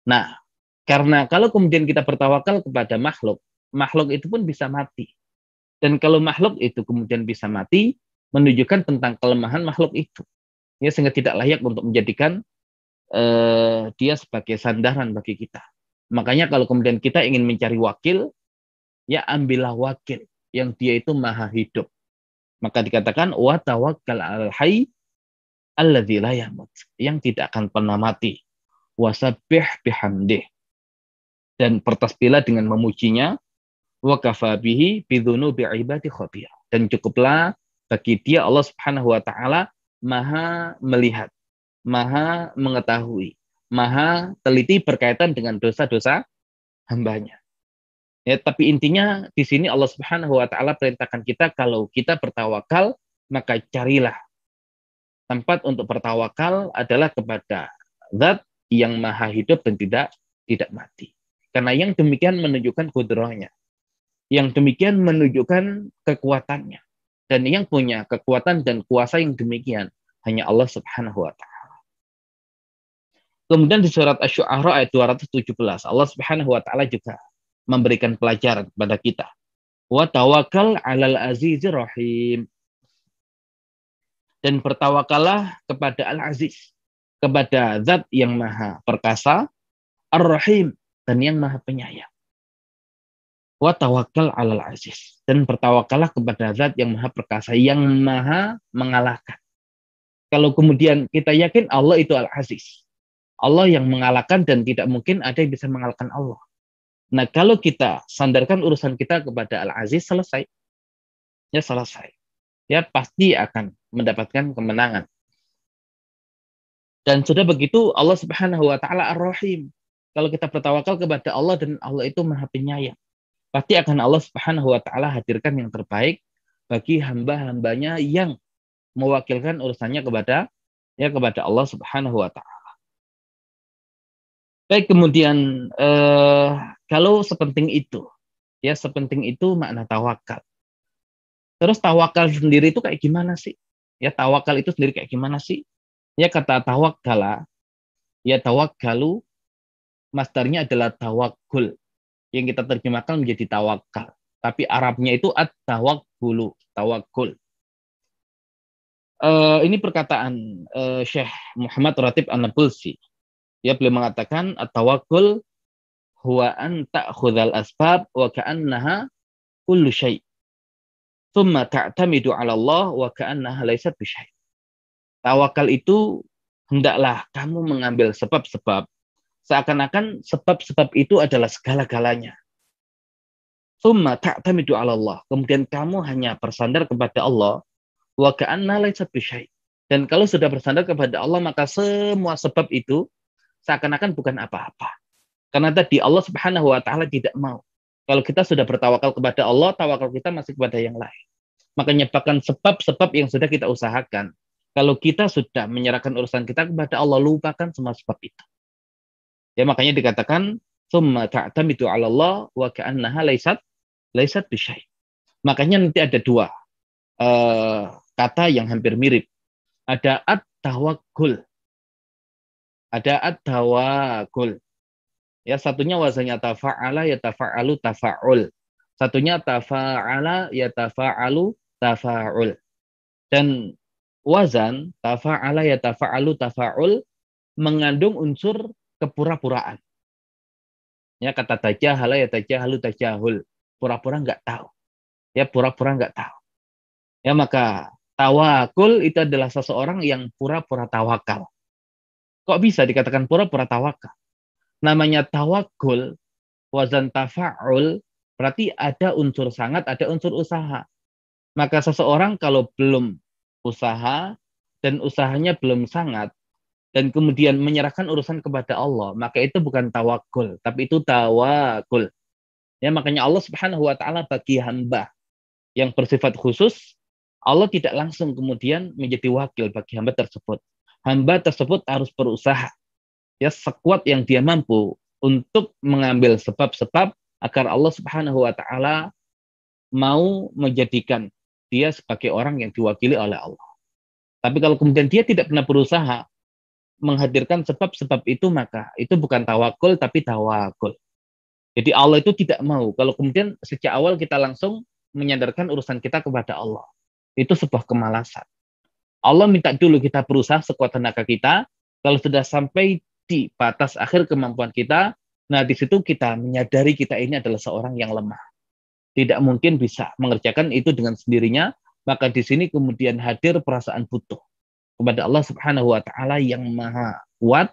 Nah, karena kalau kemudian kita bertawakal kepada makhluk, makhluk itu pun bisa mati. Dan kalau makhluk itu kemudian bisa mati, menunjukkan tentang kelemahan makhluk itu. Ya, sehingga tidak layak untuk menjadikan dia sebagai sandaran bagi kita. Makanya kalau kemudian kita ingin mencari wakil, ya ambillah wakil yang dia itu maha hidup. Maka dikatakan wa tawakkal 'alal hayy alladzi la yamut, yang tidak akan pernah mati. Wasabbih bihamdih, dan bertasbihlah dengan memujinya. Wa kafa bihi bidzunubi ibadi khabir, dan cukuplah bagi dia Allah Subhanahu wa taala maha melihat, maha mengetahui, maha teliti berkaitan dengan dosa-dosa hambanya. Ya, tapi intinya di sini Allah Subhanahu wa taala perintahkan kita kalau kita bertawakal, maka carilah tempat untuk bertawakal adalah kepada zat yang maha hidup dan tidak mati. Karena yang demikian menunjukkan kudrahnya. Yang demikian menunjukkan kekuatannya. Dan yang punya kekuatan dan kuasa yang demikian hanya Allah Subhanahu wa taala. Kemudian di surat Asy-Syu'ara ayat 217, Allah Subhanahu wa taala juga memberikan pelajaran kepada kita. Wa tawakkal 'alal azizir rahim. Dan bertawakallah kepada Al-Aziz, kepada zat yang maha perkasa, Ar-Rahim, dan yang maha penyayang. Wa tawakkal 'alal aziz, dan bertawakallah kepada zat yang maha perkasa, yang maha mengalahkan. Kalau kemudian kita yakin Allah itu Al-Aziz, Allah yang mengalahkan dan tidak mungkin ada yang bisa mengalahkan Allah. Nah, kalau kita sandarkan urusan kita kepada Al-Aziz, selesai. Ya selesai. Ya pasti akan mendapatkan kemenangan. Dan sudah begitu Allah Subhanahu wa taala Ar-Rahim. Kalau kita bertawakal kepada Allah dan Allah itu maha penyayang, pasti akan Allah Subhanahu wa taala hadirkan yang terbaik bagi hamba-hambanya yang mewakilkan urusannya kepada Allah Subhanahu wa taala. Baik, kemudian kalau sepenting itu makna tawakal. Terus tawakal sendiri itu kayak gimana sih? Ya, tawakal itu sendiri kayak gimana sih? Ya, kata tawakkala, ya tawakkalu masdarnya adalah tawakkul, yang kita terjemahkan menjadi tawakal. Tapi Arabnya itu at-tawakkulu, tawakul. Ini perkataan Syekh Muhammad Ratib An-Nabulsi. Ya, beliau mengatakan at-tawakkul huwa an ta'khudhal asbab wa ka'annaha kullu syai'. Tsumma ta'tamidu 'ala Allah wa ka'annaha laysat bisyai'. Tawakal itu hendaklah kamu mengambil sebab-sebab seakan-akan sebab-sebab itu adalah segala-galanya. Tsumma ta'tamidu 'ala Allah. Kemudian kamu hanya bersandar kepada Allah, wa ka'anna laysat bisyai'. Dan kalau sudah bersandar kepada Allah, maka semua sebab itu seakan-akan bukan apa-apa. Karena tadi Allah Subhanahu wa taala tidak mau. Kalau kita sudah bertawakal kepada Allah, tawakal kita masih kepada yang lain. Makanya bahkan sebab-sebab yang sudah kita usahakan, kalau kita sudah menyerahkan urusan kita kepada Allah, lupakan semua sebab itu. Ya, makanya dikatakan summa ta'tamidu 'ala Allah wa ka'annaha laysat bisyai'. Makanya nanti ada dua kata yang hampir mirip. Ada at-tawakkul. Ada at-tawakkul. Ya, satunya wazannya tafa'ala ya tafa'alu tafa'ul. Satunya tafa'ala ya tafa'alu tafa'ul. Dan wazan tafa'ala ya tafa'alu tafa'ul mengandung unsur kepura-puraan. Ya, kata tajahala ya tajahalu tajahul. Pura-pura enggak tahu. Ya, pura-pura enggak tahu. Ya, maka tawakul itu adalah seseorang yang pura-pura tawakal. Kok bisa dikatakan pura-pura tawakal? Namanya tawakul, wazan tafa'ul, berarti ada unsur sangat, ada unsur usaha. Maka seseorang kalau belum usaha, dan usahanya belum sangat, dan kemudian menyerahkan urusan kepada Allah, maka itu bukan tawakul, tapi itu tawakul. Ya, makanya Allah Subhanahu wa taala bagi hamba yang bersifat khusus, Allah tidak langsung kemudian menjadi wakil bagi hamba tersebut. Hamba tersebut harus berusaha, ya, sekuat yang dia mampu untuk mengambil sebab-sebab agar Allah Subhanahu wa taala mau menjadikan dia sebagai orang yang diwakili oleh Allah. Tapi kalau kemudian dia tidak pernah berusaha, menghadirkan sebab-sebab itu, maka itu bukan tawakul tapi tawakul. Jadi Allah itu tidak mau kalau kemudian sejak awal kita langsung menyandarkan urusan kita kepada Allah. Itu sebuah kemalasan. Allah minta dulu kita berusaha sekuat tenaga kita. Kalau sudah sampai di batas akhir kemampuan kita, nah di situ kita menyadari kita ini adalah seorang yang lemah. Tidak mungkin bisa mengerjakan itu dengan sendirinya, maka di sini kemudian hadir perasaan butuh kepada Allah Subhanahu wa taala yang maha kuat,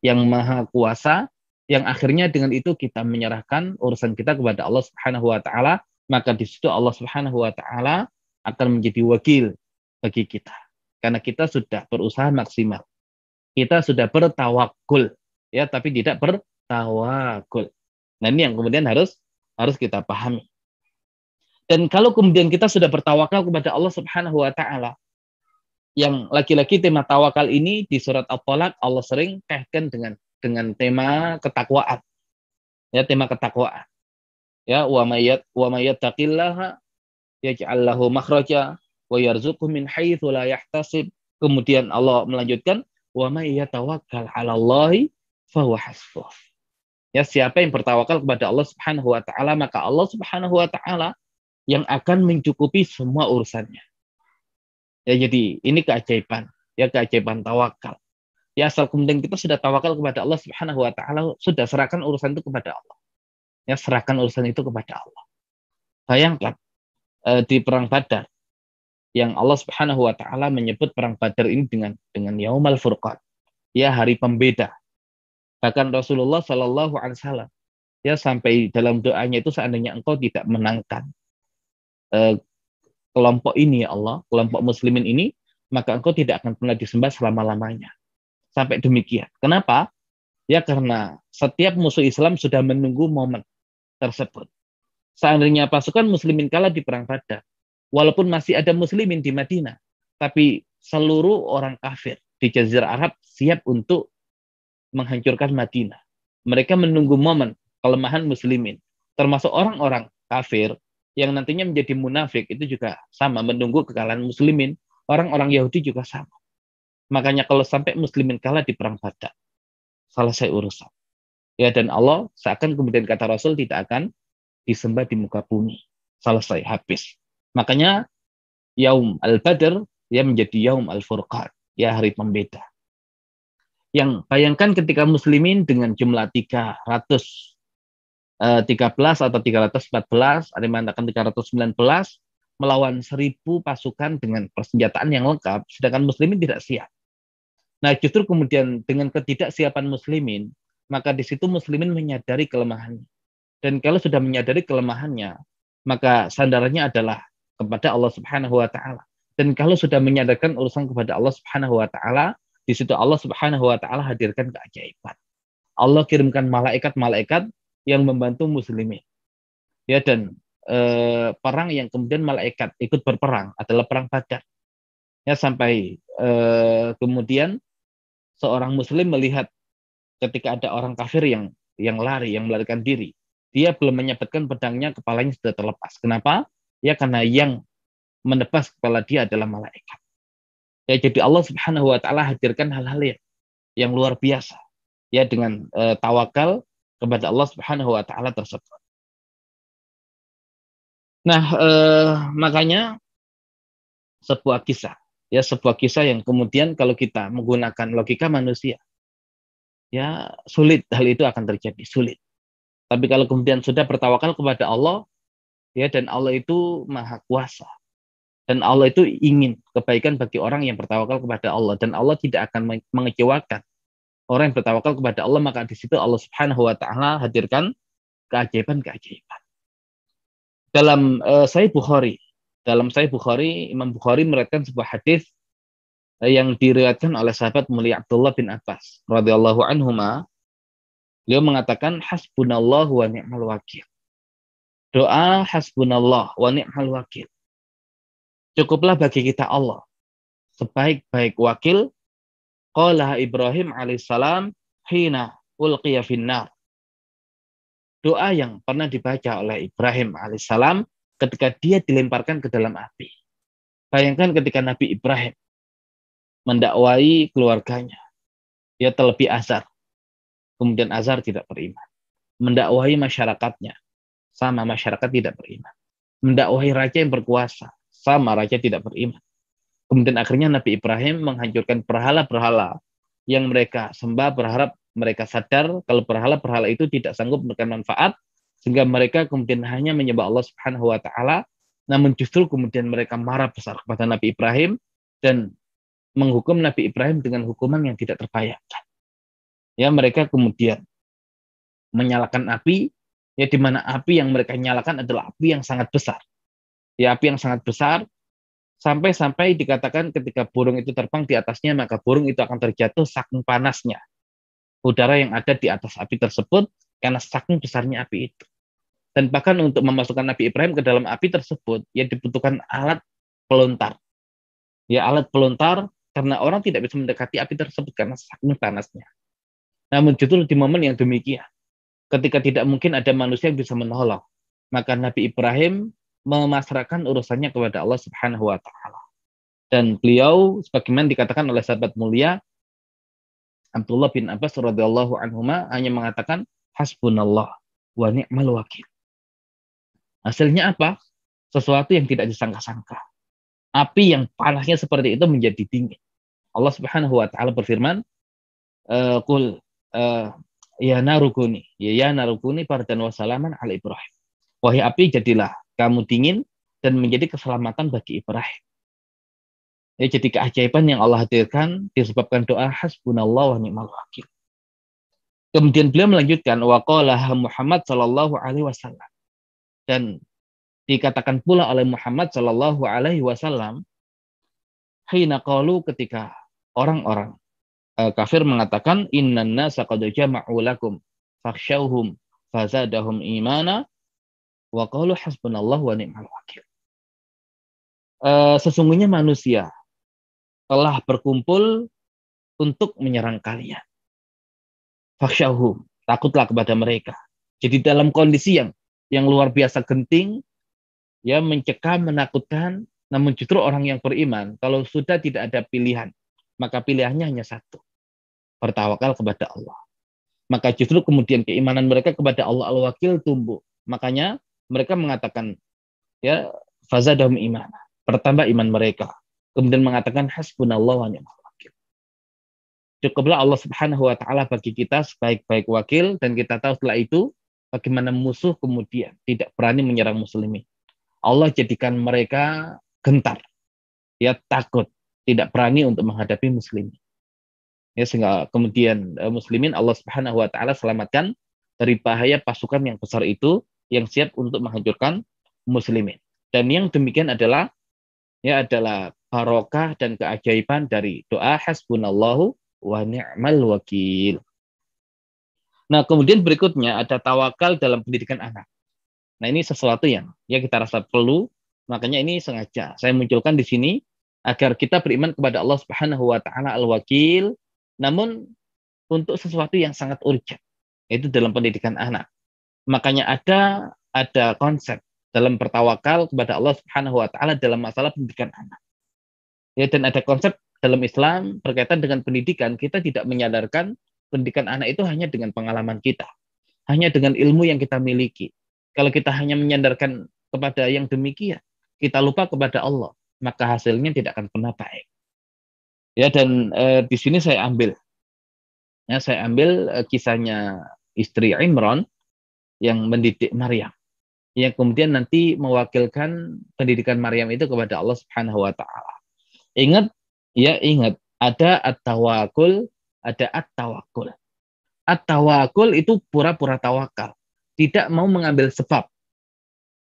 yang maha kuasa, yang akhirnya dengan itu kita menyerahkan urusan kita kepada Allah Subhanahu wa taala, maka di situ Allah Subhanahu wa taala akan menjadi wakil bagi kita. Karena kita sudah berusaha maksimal. Kita sudah bertawakul, ya, tapi tidak bertawakul. Nah, ini yang kemudian harus kita pahami. Dan kalau kemudian kita sudah bertawakal kepada Allah Subhanahu wa taala, yang lagi-lagi tema tawakal ini di surat At-Thalaq Allah sering kaitkan dengan tema ketakwaan. Ya, tema ketakwaan. Ya, wa may yattaqillaha yaj'al lahu makhraja wa yarzuqhu min haitsu la yahtasib. Kemudian Allah melanjutkan wa may yatawakkal 'alallahi fa huwa hasbuh. Ya, siapa yang bertawakal kepada Allah Subhanahu wa taala, maka Allah Subhanahu wa taala yang akan mencukupi semua urusannya. Ya, jadi ini keajaiban, ya, keajaiban tawakal. Ya, asal kemudian kita sudah tawakal kepada Allah Subhanahu wa taala, sudah serahkan urusan itu kepada Allah. Ya, serahkan urusan itu kepada Allah. Bayangkan di perang Badar yang Allah Subhanahu wa taala menyebut perang Badar ini dengan Yaumul Furqan. Ya, hari pembeda. Bahkan Rasulullah Shallallahu alaihi wasallam ya sampai dalam doanya itu, seandainya engkau tidak menangkan kelompok ini ya Allah, kelompok muslimin ini, maka engkau tidak akan pernah disembah selama-lamanya. Sampai demikian. Kenapa? Ya karena setiap musuh Islam sudah menunggu momen tersebut. Seandainya pasukan muslimin kalah di perang Badar, walaupun masih ada muslimin di Madinah, tapi seluruh orang kafir di Jazirah Arab siap untuk menghancurkan Madinah. Mereka menunggu momen kelemahan muslimin, termasuk orang-orang kafir yang nantinya menjadi munafik itu juga sama, menunggu kekalahan muslimin. Orang-orang Yahudi juga sama. Makanya kalau sampai muslimin kalah di perang Badar, selesai urusan. Ya, dan Allah seakan kemudian kata Rasul tidak akan disembah di muka bumi. Selesai, habis. Makanya Yaum Al-Badr ya menjadi Yaum Al-Furqan, ya hari pembeda. Yang bayangkan ketika muslimin dengan jumlah 313 atau 314, ada yang mengatakan 319, melawan 1.000 pasukan dengan persenjataan yang lengkap, sedangkan muslimin tidak siap. Nah, justru kemudian dengan ketidaksiapan muslimin, maka di situ muslimin menyadari kelemahannya. Dan kalau sudah menyadari kelemahannya, maka sandarannya adalah kepada Allah Subhanahu wa taala. Dan kalau sudah menyadarkan urusan kepada Allah Subhanahu wa taala, di situ Allah Subhanahu wa taala hadirkan keajaiban. Allah kirimkan malaikat-malaikat yang membantu muslimin. Ya, dan perang yang kemudian malaikat ikut berperang adalah perang Badar. Ya, sampai kemudian seorang muslim melihat ketika ada orang kafir yang lari, yang melarikan diri. Dia belum menyabetkan pedangnya, kepalanya sudah terlepas. Kenapa? Ya karena yang menebas kepala dia adalah malaikat. Ya, jadi Allah Subhanahu wa taala hadirkan hal-hal yang luar biasa ya dengan tawakal kepada Allah Subhanahu wa taala tersebut. Nah, makanya sebuah kisah yang kemudian kalau kita menggunakan logika manusia, ya sulit hal itu akan terjadi, sulit. Tapi kalau kemudian sudah bertawakal kepada Allah, ya, dan Allah itu maha kuasa. Dan Allah itu ingin kebaikan bagi orang yang bertawakal kepada Allah. Dan Allah tidak akan mengecewakan orang yang bertawakal kepada Allah, maka di situ Allah Subhanahu wa taala hadirkan keajaiban-keajaiban. Dalam Sahih Bukhari, Imam Bukhari meriwayatkan sebuah hadis yang diriwayatkan oleh sahabat mulia Abdullah bin Abbas radhiyallahu anhuma. Beliau mengatakan hasbunallahu wa ni'mal wakil. Doa hasbunallah wa ni'mal wakil. Cukuplah bagi kita Allah sebaik-baik wakil. Qala Ibrahim alaihissalam hina ulqiya finnar. Doa yang pernah dibaca oleh Ibrahim alaihissalam ketika dia dilemparkan ke dalam api. Bayangkan ketika Nabi Ibrahim mendakwai keluarganya, ya terlebih azhar. Kemudian azhar tidak beriman. Mendakwahi masyarakatnya, sama masyarakat tidak beriman. Mendakwahi raja yang berkuasa, sama raja tidak beriman. Kemudian akhirnya Nabi Ibrahim menghancurkan berhala-berhala yang mereka sembah, berharap mereka sadar kalau berhala-berhala itu tidak sanggup memberikan manfaat, sehingga mereka kemudian hanya menyembah Allah Subhanahu wa taala. Namun justru kemudian mereka marah besar kepada Nabi Ibrahim dan menghukum Nabi Ibrahim dengan hukuman yang tidak terbayangkan. Ya, mereka kemudian menyalakan api, ya di mana api yang mereka nyalakan adalah api yang sangat besar. Ya, api yang sangat besar sampai-sampai dikatakan ketika burung itu terbang di atasnya, maka burung itu akan terjatuh saking panasnya udara yang ada di atas api tersebut karena saking besarnya api itu. Dan bahkan untuk memasukkan Nabi Ibrahim ke dalam api tersebut, ya dibutuhkan alat pelontar. Ya, alat pelontar karena orang tidak bisa mendekati api tersebut karena saking panasnya. Namun justru di momen yang demikian, ketika tidak mungkin ada manusia yang bisa menolong, maka Nabi Ibrahim memasrahkan urusannya kepada Allah Subhanahu wa taala. Dan beliau sebagaimana dikatakan oleh sahabat mulia Abdullah bin Abbas radhiyallahu anhuma hanya mengatakan hasbunallah wa ni'mal wakil. Hasilnya apa? Sesuatu yang tidak disangka-sangka. Api yang panasnya seperti itu menjadi dingin. Allah Subhanahu wa taala berfirman, "Qul ya narukuni, ya narukuni bardan wa salaman ala Ibrahim." Wahai api, jadilah kamu dingin dan menjadi keselamatan bagi Ibrahim. Ya, jadi keajaiban yang Allah hadirkan disebabkan doa hasbunallah wa ni'mal wakil. Kemudian beliau melanjutkan waqalaha Muhammad sallallahu alaihi wasallam. Dan dikatakan pula oleh Muhammad sallallahu alaihi wasallam hina qalu ketika orang-orang kafir mengatakan innan nasa qad jama'u lakum fakhshawhum fazadahum imana wa qalu hasbunallahu wa ni'mal wakil. Sesungguhnya manusia telah berkumpul untuk menyerang kalian. Fakhshawhum, takutlah kepada mereka. Jadi dalam kondisi yang luar biasa genting, ya mencekam, menakutkan, namun justru orang yang beriman, kalau sudah tidak ada pilihan, maka pilihannya hanya satu, bertawakal kepada Allah. Maka justru kemudian keimanan mereka kepada Allah Al-Wakil tumbuh. Makanya mereka mengatakan, ya fazadahum imana, bertambah iman mereka. Kemudian mengatakan hasbunallah wa ni'mal wakil. Cukuplah Allah Subhanahu wa taala bagi kita sebaik-baik wakil, dan kita tahu setelah itu bagaimana musuh kemudian tidak berani menyerang muslimin. Allah jadikan mereka gentar, ya takut, tidak berani untuk menghadapi muslimin. Ya, sehingga kemudian muslimin Allah Subhanahu wa taala selamatkan dari bahaya pasukan yang besar itu yang siap untuk menghancurkan muslimin. Dan yang demikian adalah barokah dan keajaiban dari doa hasbunallahu wa ni'mal wakil. Nah, kemudian berikutnya ada tawakal dalam pendidikan anak. Nah, ini sesuatu yang ya kita rasa perlu, makanya ini sengaja saya munculkan di sini agar kita beriman kepada Allah Subhanahu wa taala Al-Wakil, namun untuk sesuatu yang sangat urgent, yaitu dalam pendidikan anak. Makanya ada konsep dalam bertawakal kepada Allah Subhanahu wa taala dalam masalah pendidikan anak. Ya, dan ada konsep dalam Islam berkaitan dengan pendidikan, kita tidak menyadarkan pendidikan anak itu hanya dengan pengalaman kita, hanya dengan ilmu yang kita miliki. Kalau kita hanya menyandarkan kepada yang demikian, kita lupa kepada Allah, maka hasilnya tidak akan pernah baik. Ya, dan di sini saya ambil kisahnya istri Imran yang mendidik Maryam, yang kemudian nanti mewakilkan pendidikan Maryam itu kepada Allah Subhanahu wa taala. Ingat, ada at-tawakul, ada at-tawakul. At-tawakul itu pura-pura tawakal, tidak mau mengambil sebab.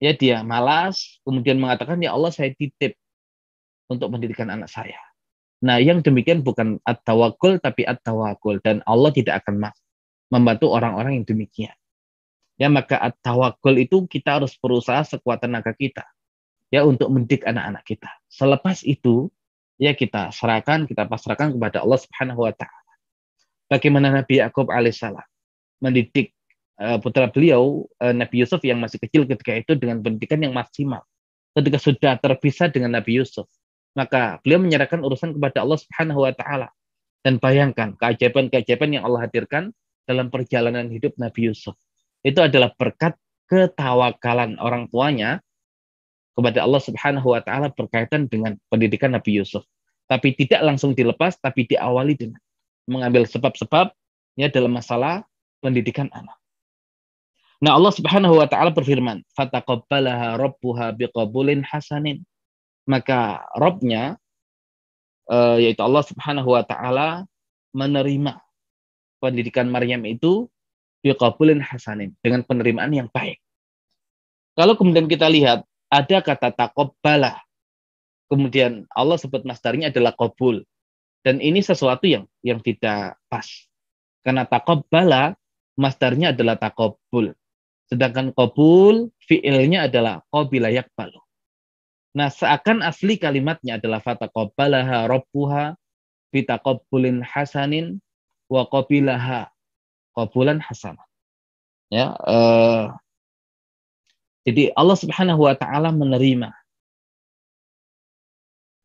Ya, dia malas, kemudian mengatakan, ya Allah saya titip untuk pendidikan anak saya. Nah, yang demikian bukan at-tawakul, tapi at-tawakul. Dan Allah tidak akan membantu orang-orang yang demikian. Ya, maka at-tawakul itu kita harus berusaha sekuat tenaga kita, ya, untuk mendidik anak-anak kita. Selepas itu, ya kita pasrahkan kepada Allah Subhanahu wa taala. Bagaimana Nabi Yakub alaihissalam mendidik putra beliau Nabi Yusuf yang masih kecil ketika itu dengan pendidikan yang maksimal. Ketika sudah terpisah dengan Nabi Yusuf, maka beliau menyerahkan urusan kepada Allah Subhanahu wa taala. Dan bayangkan keajaiban-keajaiban yang Allah hadirkan dalam perjalanan hidup Nabi Yusuf. Itu adalah berkat ketawakalan orang tuanya kepada Allah Subhanahu wa taala berkaitan dengan pendidikan Nabi Yusuf. Tapi tidak langsung dilepas, tapi diawali dengan mengambil sebab-sebab ya dalam masalah pendidikan anak. Nah, Allah Subhanahu wa taala berfirman, "Fataqabbalaha rabbuha biqabulin hasanin." Maka Rabb-nya yaitu Allah Subhanahu wa taala menerima pendidikan Maryam itu biqabulin hasanin, dengan penerimaan yang baik. Kalau kemudian kita lihat ada kata taqabbala, kemudian Allah sebut masdarnya adalah qabul. Dan ini sesuatu yang tidak pas. Karena taqabbala masdarnya adalah taqabbul. Sedangkan qabul fiilnya adalah qabila yaqbalu. Nah, seakan asli kalimatnya adalah fataqabbalaha rabbuha bitaqabbulin hasanin wa qabilaha qabulan hasanah. Ya, jadi Allah Subhanahu wa taala menerima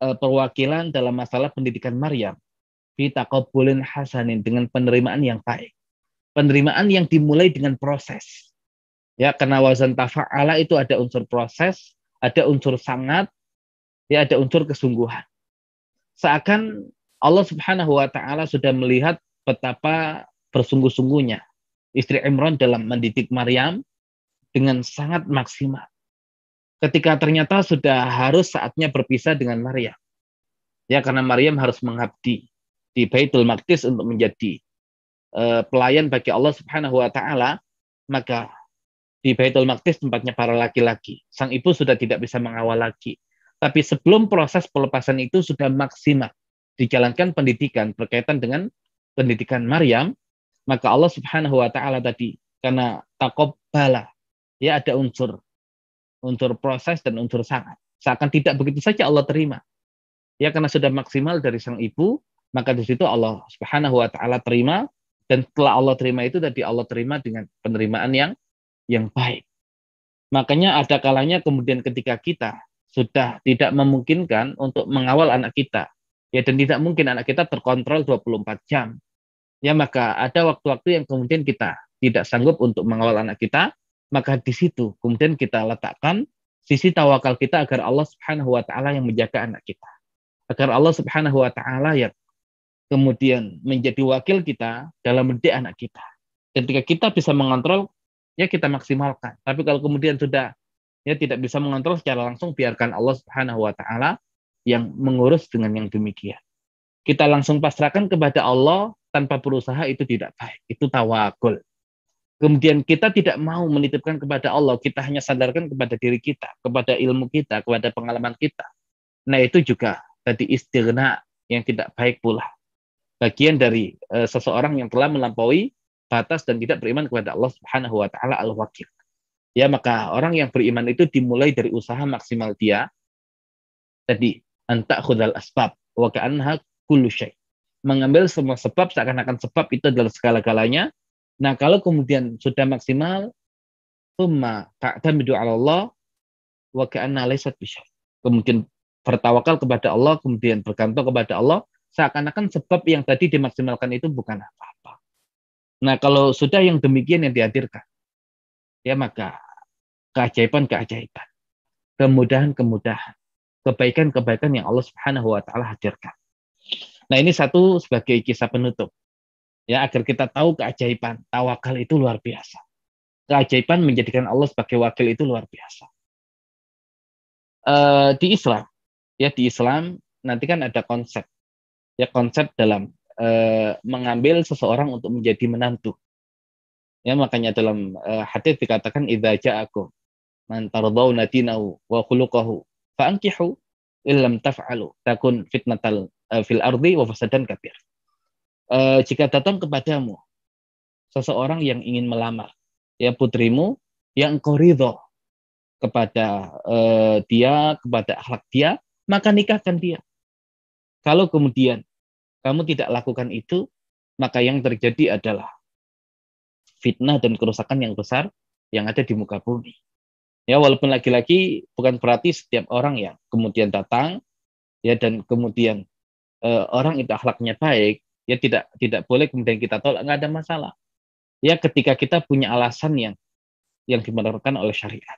perwakilan dalam masalah pendidikan Maryam bitaqabbulin hasanin, dengan penerimaan yang baik. Penerimaan yang dimulai dengan proses. Ya, karena wazan tafa'ala itu ada unsur proses, ada unsur sangat, ya ada unsur kesungguhan. Seakan Allah Subhanahu wa taala sudah melihat betapa bersungguh-sungguhnya istri Imran dalam mendidik Maryam dengan sangat maksimal. Ketika ternyata sudah harus saatnya berpisah dengan Maryam. Ya, karena Maryam harus mengabdi di Baitul Maqdis untuk menjadi pelayan bagi Allah Subhanahu wa taala, maka di Baitul Maqdis tempatnya para laki-laki. Sang ibu sudah tidak bisa mengawal lagi. Tapi sebelum proses pelepasan itu sudah maksimal dijalankan pendidikan berkaitan dengan pendidikan Maryam, maka Allah Subhanahu wa taala tadi karena taqabbala, ya ada unsur proses dan unsur sangat. Seakan tidak begitu saja Allah terima. Ya karena sudah maksimal dari sang ibu, maka di situ Allah Subhanahu wa taala terima, dan setelah Allah terima itu tadi Allah terima dengan penerimaan yang baik. Makanya ada kalanya kemudian ketika kita sudah tidak memungkinkan untuk mengawal anak kita, ya dan tidak mungkin anak kita terkontrol 24 jam. Ya maka ada waktu-waktu yang kemudian kita tidak sanggup untuk mengawal anak kita, maka di situ kemudian kita letakkan sisi tawakal kita agar Allah Subhanahu wa taala yang menjaga anak kita. Agar Allah Subhanahu wa taala yang kemudian menjadi wakil kita dalam mendidik anak kita. Ketika kita bisa mengontrol, ya kita maksimalkan. Tapi kalau kemudian sudah ya tidak bisa mengontrol secara langsung, biarkan Allah Subhanahu wa taala yang mengurus dengan yang demikian. Kita langsung pasrahkan kepada Allah tanpa berusaha, itu tidak baik. Itu tawakul. Kemudian kita tidak mau menitipkan kepada Allah, kita hanya sandarkan kepada diri kita, kepada ilmu kita, kepada pengalaman kita. Nah, itu juga tadi istighna yang tidak baik pula. Bagian dari seseorang yang telah melampaui batas dan tidak beriman kepada Allah Subhanahu wa taala al-wakil. Ya, maka orang yang beriman itu dimulai dari usaha maksimal dia. Tadi anta khudal asbab wa ka'annaha kullu syai. Mengambil semua sebab seakan-akan sebab itu adalah segala-galanya. Nah, kalau kemudian sudah maksimal, tsumma ta'tamidu 'ala Allah wa ka'anna laysat bisyai. Kemudian bertawakal kepada Allah, kemudian bergantung kepada Allah, seakan-akan sebab yang tadi dimaksimalkan itu bukan apa-apa. Nah, kalau sudah yang demikian yang dihadirkan, ya maka keajaiban-keajaiban, kemudahan-kemudahan, kebaikan-kebaikan yang Allah Subhanahu wa taala hadirkan. Nah, ini satu sebagai kisah penutup. Ya, agar kita tahu keajaiban tawakal itu luar biasa. Keajaiban menjadikan Allah sebagai wakil itu luar biasa. Di Islam, ya di Islam nanti kan ada konsep. Ya, konsep dalam mengambil seseorang untuk menjadi menantu. Ya, makanya dalam hadis dikatakan idza ja'akum man tardawna dinahu wa khuluquhu fa'ankihu illam taf'alu takun fitnatal fil ardi wa fasadan kabir. Jika datang kepadamu seseorang yang ingin melamar ya putrimu yang engkau ridho kepada dia, kepada akhlak dia, maka nikahkan dia. Kalau kemudian kamu tidak lakukan itu, maka yang terjadi adalah fitnah dan kerusakan yang besar yang ada di muka bumi. Ya, walaupun lagi-lagi bukan berarti setiap orang yang kemudian datang ya dan kemudian orang itu akhlaknya baik, Ya tidak boleh kemudian kita tolak, nggak ada masalah. Ya ketika kita punya alasan yang dibenarkan oleh syariat.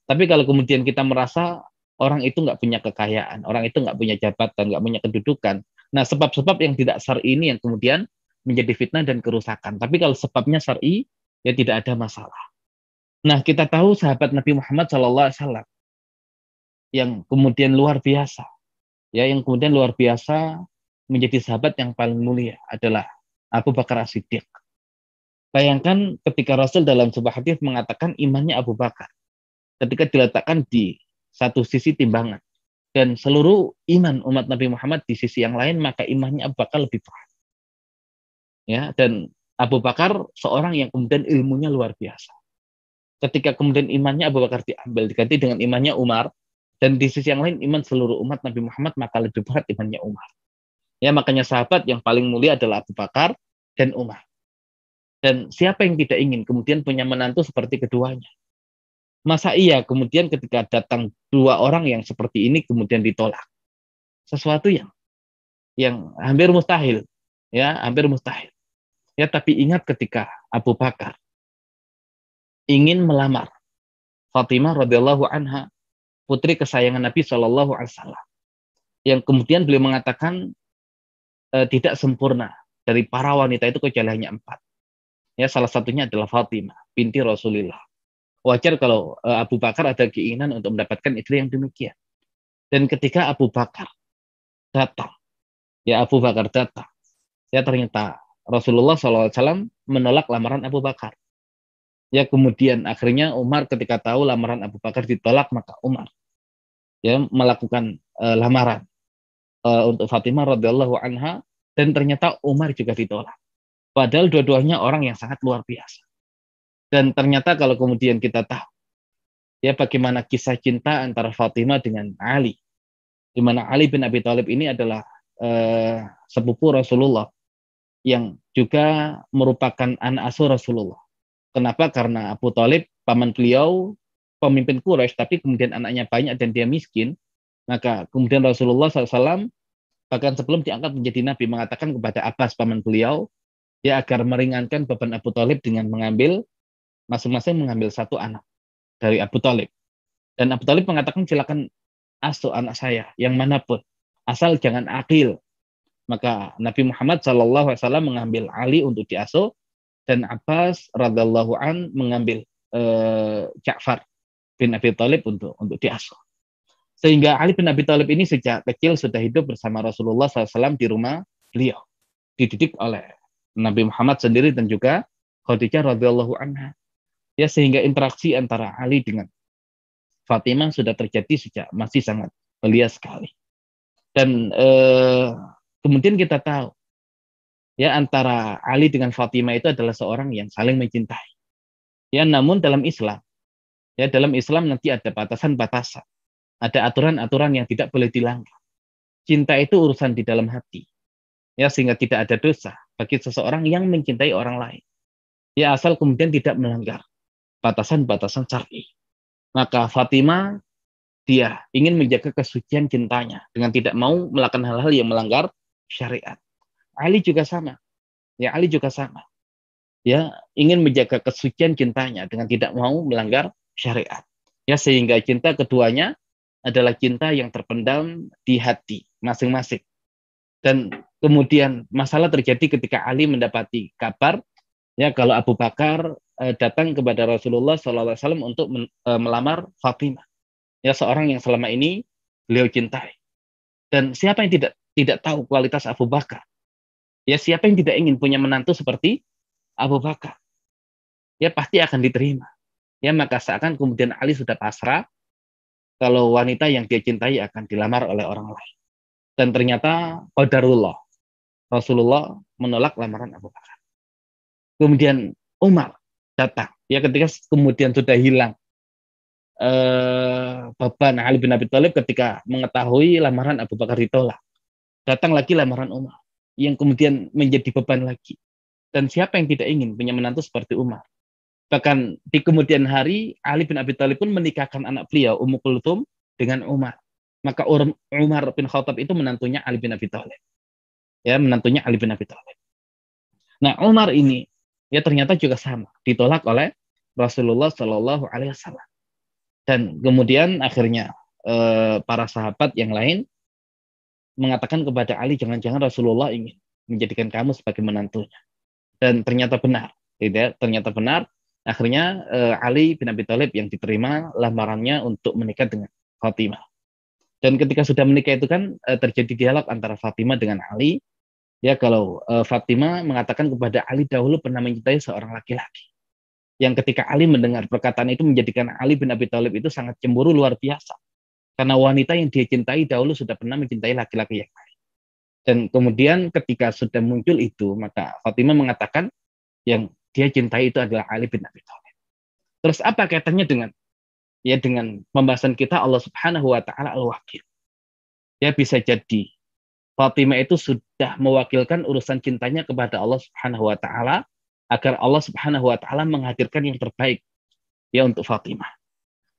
Tapi kalau kemudian kita merasa orang itu nggak punya kekayaan, orang itu nggak punya jabatan, nggak punya kedudukan. Nah, sebab-sebab yang tidak syar'i ini yang kemudian menjadi fitnah dan kerusakan. Tapi kalau sebabnya syar'i, ya tidak ada masalah. Nah, kita tahu sahabat Nabi Muhammad SAW yang kemudian luar biasa, ya yang kemudian luar biasa menjadi sahabat yang paling mulia adalah Abu Bakar As-Siddiq. Bayangkan ketika Rasul dalam sebuah hadis mengatakan imannya Abu Bakar ketika diletakkan di satu sisi timbangan dan seluruh iman umat Nabi Muhammad di sisi yang lain, maka imannya Abu Bakar lebih berat. Ya, dan Abu Bakar seorang yang kemudian ilmunya luar biasa. Ketika kemudian imannya Abu Bakar diambil diganti dengan imannya Umar, dan di sisi yang lain iman seluruh umat Nabi Muhammad, maka lebih berat imannya Umar. Ya, makanya sahabat yang paling mulia adalah Abu Bakar dan Umar. Dan siapa yang tidak ingin kemudian punya menantu seperti keduanya? Masa iya kemudian ketika datang dua orang yang seperti ini kemudian ditolak? Sesuatu yang hampir mustahil, ya, hampir mustahil. Ya, tapi ingat ketika Abu Bakar ingin melamar Fatimah radhiyallahu anha, putri kesayangan Nabi Shallallahu alaihi wasallam, yang kemudian beliau mengatakan tidak sempurna dari para wanita itu kecuali hanya 4. Ya, salah satunya adalah Fatimah binti Rasulullah. Wajar kalau Abu Bakar ada keinginan untuk mendapatkan istri yang demikian. Dan ketika Abu Bakar datang, ya ternyata Rasulullah SAW menolak lamaran Abu Bakar. Ya kemudian akhirnya Umar ketika tahu lamaran Abu Bakar ditolak, maka Umar ya melakukan lamaran untuk Fatimah radhiyallahu anha, dan ternyata Umar juga ditolak. Padahal dua-duanya orang yang sangat luar biasa. Dan ternyata kalau kemudian kita tahu ya bagaimana kisah cinta antara Fatimah dengan Ali, di mana Ali bin Abi Thalib ini adalah sepupu Rasulullah yang juga merupakan anak asuh Rasulullah. Kenapa? Karena Abu Thalib paman beliau pemimpin Quraisy, tapi kemudian anaknya banyak dan dia miskin. Maka kemudian Rasulullah SAW bahkan sebelum diangkat menjadi nabi mengatakan kepada Abbas paman beliau, ya agar meringankan beban Abu Thalib dengan mengambil masing-masing mengambil satu anak dari Abu Thalib. Dan Abu Thalib mengatakan silakan asuh anak saya yang manapun, asal jangan akil. Maka Nabi Muhammad SAW mengambil Ali untuk diasuh, dan Abbas radhiyallahu an mengambil Ja'far bin Abi Thalib untuk diasuh. Sehingga Ali bin Abi Thalib ini sejak kecil sudah hidup bersama Rasulullah SAW di rumah beliau, dididik oleh Nabi Muhammad sendiri dan juga Khadijah radhiyallahu anha. Ya, sehingga interaksi antara Ali dengan Fatimah sudah terjadi sejak masih sangat belia sekali. Dan kemudian kita tahu ya antara Ali dengan Fatimah itu adalah seorang yang saling mencintai. Ya, namun dalam Islam nanti ada batasan-batasan, ada aturan-aturan yang tidak boleh dilanggar. Cinta itu urusan di dalam hati. Ya, sehingga tidak ada dosa bagi seseorang yang mencintai orang lain. Ya, asal kemudian tidak melanggar batasan-batasan syar'i. Maka Fatimah dia ingin menjaga kesucian cintanya dengan tidak mau melakukan hal-hal yang melanggar syariat. Ali juga sama. Ya, Ali juga sama. Ya, ingin menjaga kesucian cintanya dengan tidak mau melanggar syariat. Ya, sehingga cinta keduanya adalah cinta yang terpendam di hati masing-masing. Dan kemudian masalah terjadi ketika Ali mendapati kabar ya kalau Abu Bakar datang kepada Rasulullah SAW untuk melamar Fatimah. Ya, seorang yang selama ini beliau cintai. Dan siapa yang tidak tahu kualitas Abu Bakar? Ya, siapa yang tidak ingin punya menantu seperti Abu Bakar? Ya, pasti akan diterima. Ya, maka seakan kemudian Ali sudah pasrah kalau wanita yang dia cintai akan dilamar oleh orang lain. Dan ternyata qadarullah, Rasulullah menolak lamaran Abu Bakar. Kemudian Umar datang. Ya, ketika kemudian sudah hilang beban Ali bin Abi Thalib ketika mengetahui lamaran Abu Bakar ditolak. Datang lagi lamaran Umar yang kemudian menjadi beban lagi. Dan siapa yang tidak ingin punya menantu seperti Umar? Bahkan di kemudian hari Ali bin Abi Thalib pun menikahkan anak beliau Ummu Kulthum dengan Umar. Maka Umar bin Khattab itu menantunya Ali bin Abi Thalib. ya menantunya Ali bin Abi Thalib. Nah, Umar ini ya ternyata juga sama, ditolak oleh Rasulullah Shallallahu Alaihi Wasallam. Dan kemudian akhirnya para sahabat yang lain mengatakan kepada Ali, jangan-jangan Rasulullah ingin menjadikan kamu sebagai menantunya. Dan ternyata benar, tidak? Ternyata benar. Akhirnya Ali bin Abi Thalib yang diterima lamarannya untuk menikah dengan Fatimah. Dan ketika sudah menikah itu kan terjadi dialog antara Fatimah dengan Ali. Ya kalau Fatimah mengatakan kepada Ali dahulu pernah mencintai seorang laki-laki. Yang ketika Ali mendengar perkataan itu menjadikan Ali bin Abi Thalib itu sangat cemburu luar biasa. Karena wanita yang dia cintai dahulu sudah pernah mencintai laki-laki yang lain. Dan kemudian ketika sudah muncul itu, maka Fatimah mengatakan yang dia cintai itu adalah Ali bin Abi Thalib. Terus apa kaitannya dengan pembahasan kita Allah Subhanahu wa taala Al-Wakil. Ya bisa jadi Fatimah itu sudah mewakilkan urusan cintanya kepada Allah Subhanahu wa taala agar Allah Subhanahu wa taala menghadirkan yang terbaik ya untuk Fatimah.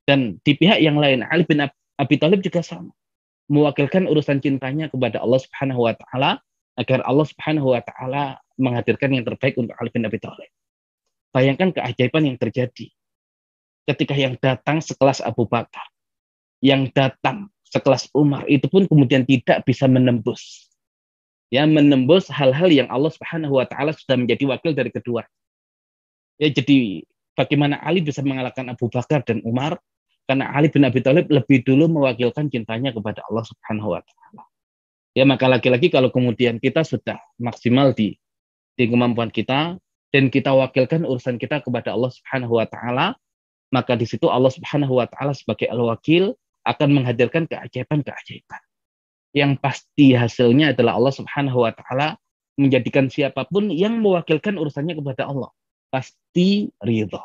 Dan di pihak yang lain Ali bin Abi Thalib juga sama, mewakilkan urusan cintanya kepada Allah Subhanahu wa taala agar Allah Subhanahu wa taala menghadirkan yang terbaik untuk Ali bin Abi Thalib. Bayangkan keajaiban yang terjadi ketika yang datang sekelas Abu Bakar, yang datang sekelas Umar itu pun kemudian tidak bisa menembus hal-hal yang Allah Subhanahu wa taala sudah menjadi wakil dari kedua. Ya jadi bagaimana Ali bisa mengalahkan Abu Bakar dan Umar karena Ali bin Abi Thalib lebih dulu mewakilkan cintanya kepada Allah Subhanahu wa taala. Ya maka lagi-lagi kalau kemudian kita sudah maksimal di kemampuan kita dan kita wakilkan urusan kita kepada Allah Subhanahu wa taala, maka di situ Allah Subhanahu wa taala sebagai al-wakil akan menghadirkan keajaiban-keajaiban. Yang pasti hasilnya adalah Allah Subhanahu wa taala menjadikan siapapun yang mewakilkan urusannya kepada Allah pasti ridho.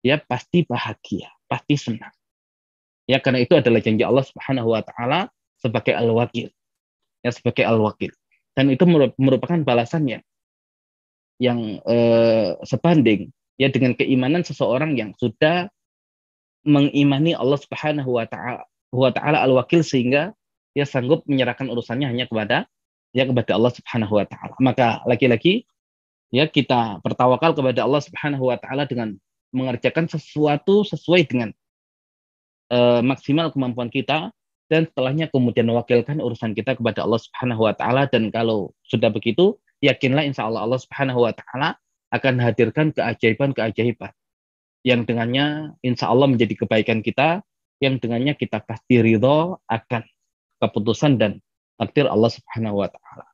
Ya, pasti bahagia, pasti senang. Ya, karena itu adalah janji Allah Subhanahu wa taala sebagai al-wakil. Ya, sebagai al-wakil. Dan itu merupakan balasannya yang sebanding ya dengan keimanan seseorang yang sudah mengimani Allah Subhanahu wa taala al-wakil sehingga dia sanggup menyerahkan urusannya hanya kepada Allah Subhanahu wa taala. Maka lagi-lagi ya kita bertawakal kepada Allah Subhanahu wa taala dengan mengerjakan sesuatu sesuai dengan maksimal kemampuan kita dan setelahnya kemudian mewakilkan urusan kita kepada Allah Subhanahu wa taala. Dan kalau sudah begitu, yakinlah insya Allah Allah Subhanahu wa taala akan hadirkan keajaiban-keajaiban yang dengannya insya Allah menjadi kebaikan kita, yang dengannya kita pasti ridho akan keputusan dan takdir Allah Subhanahu wa taala.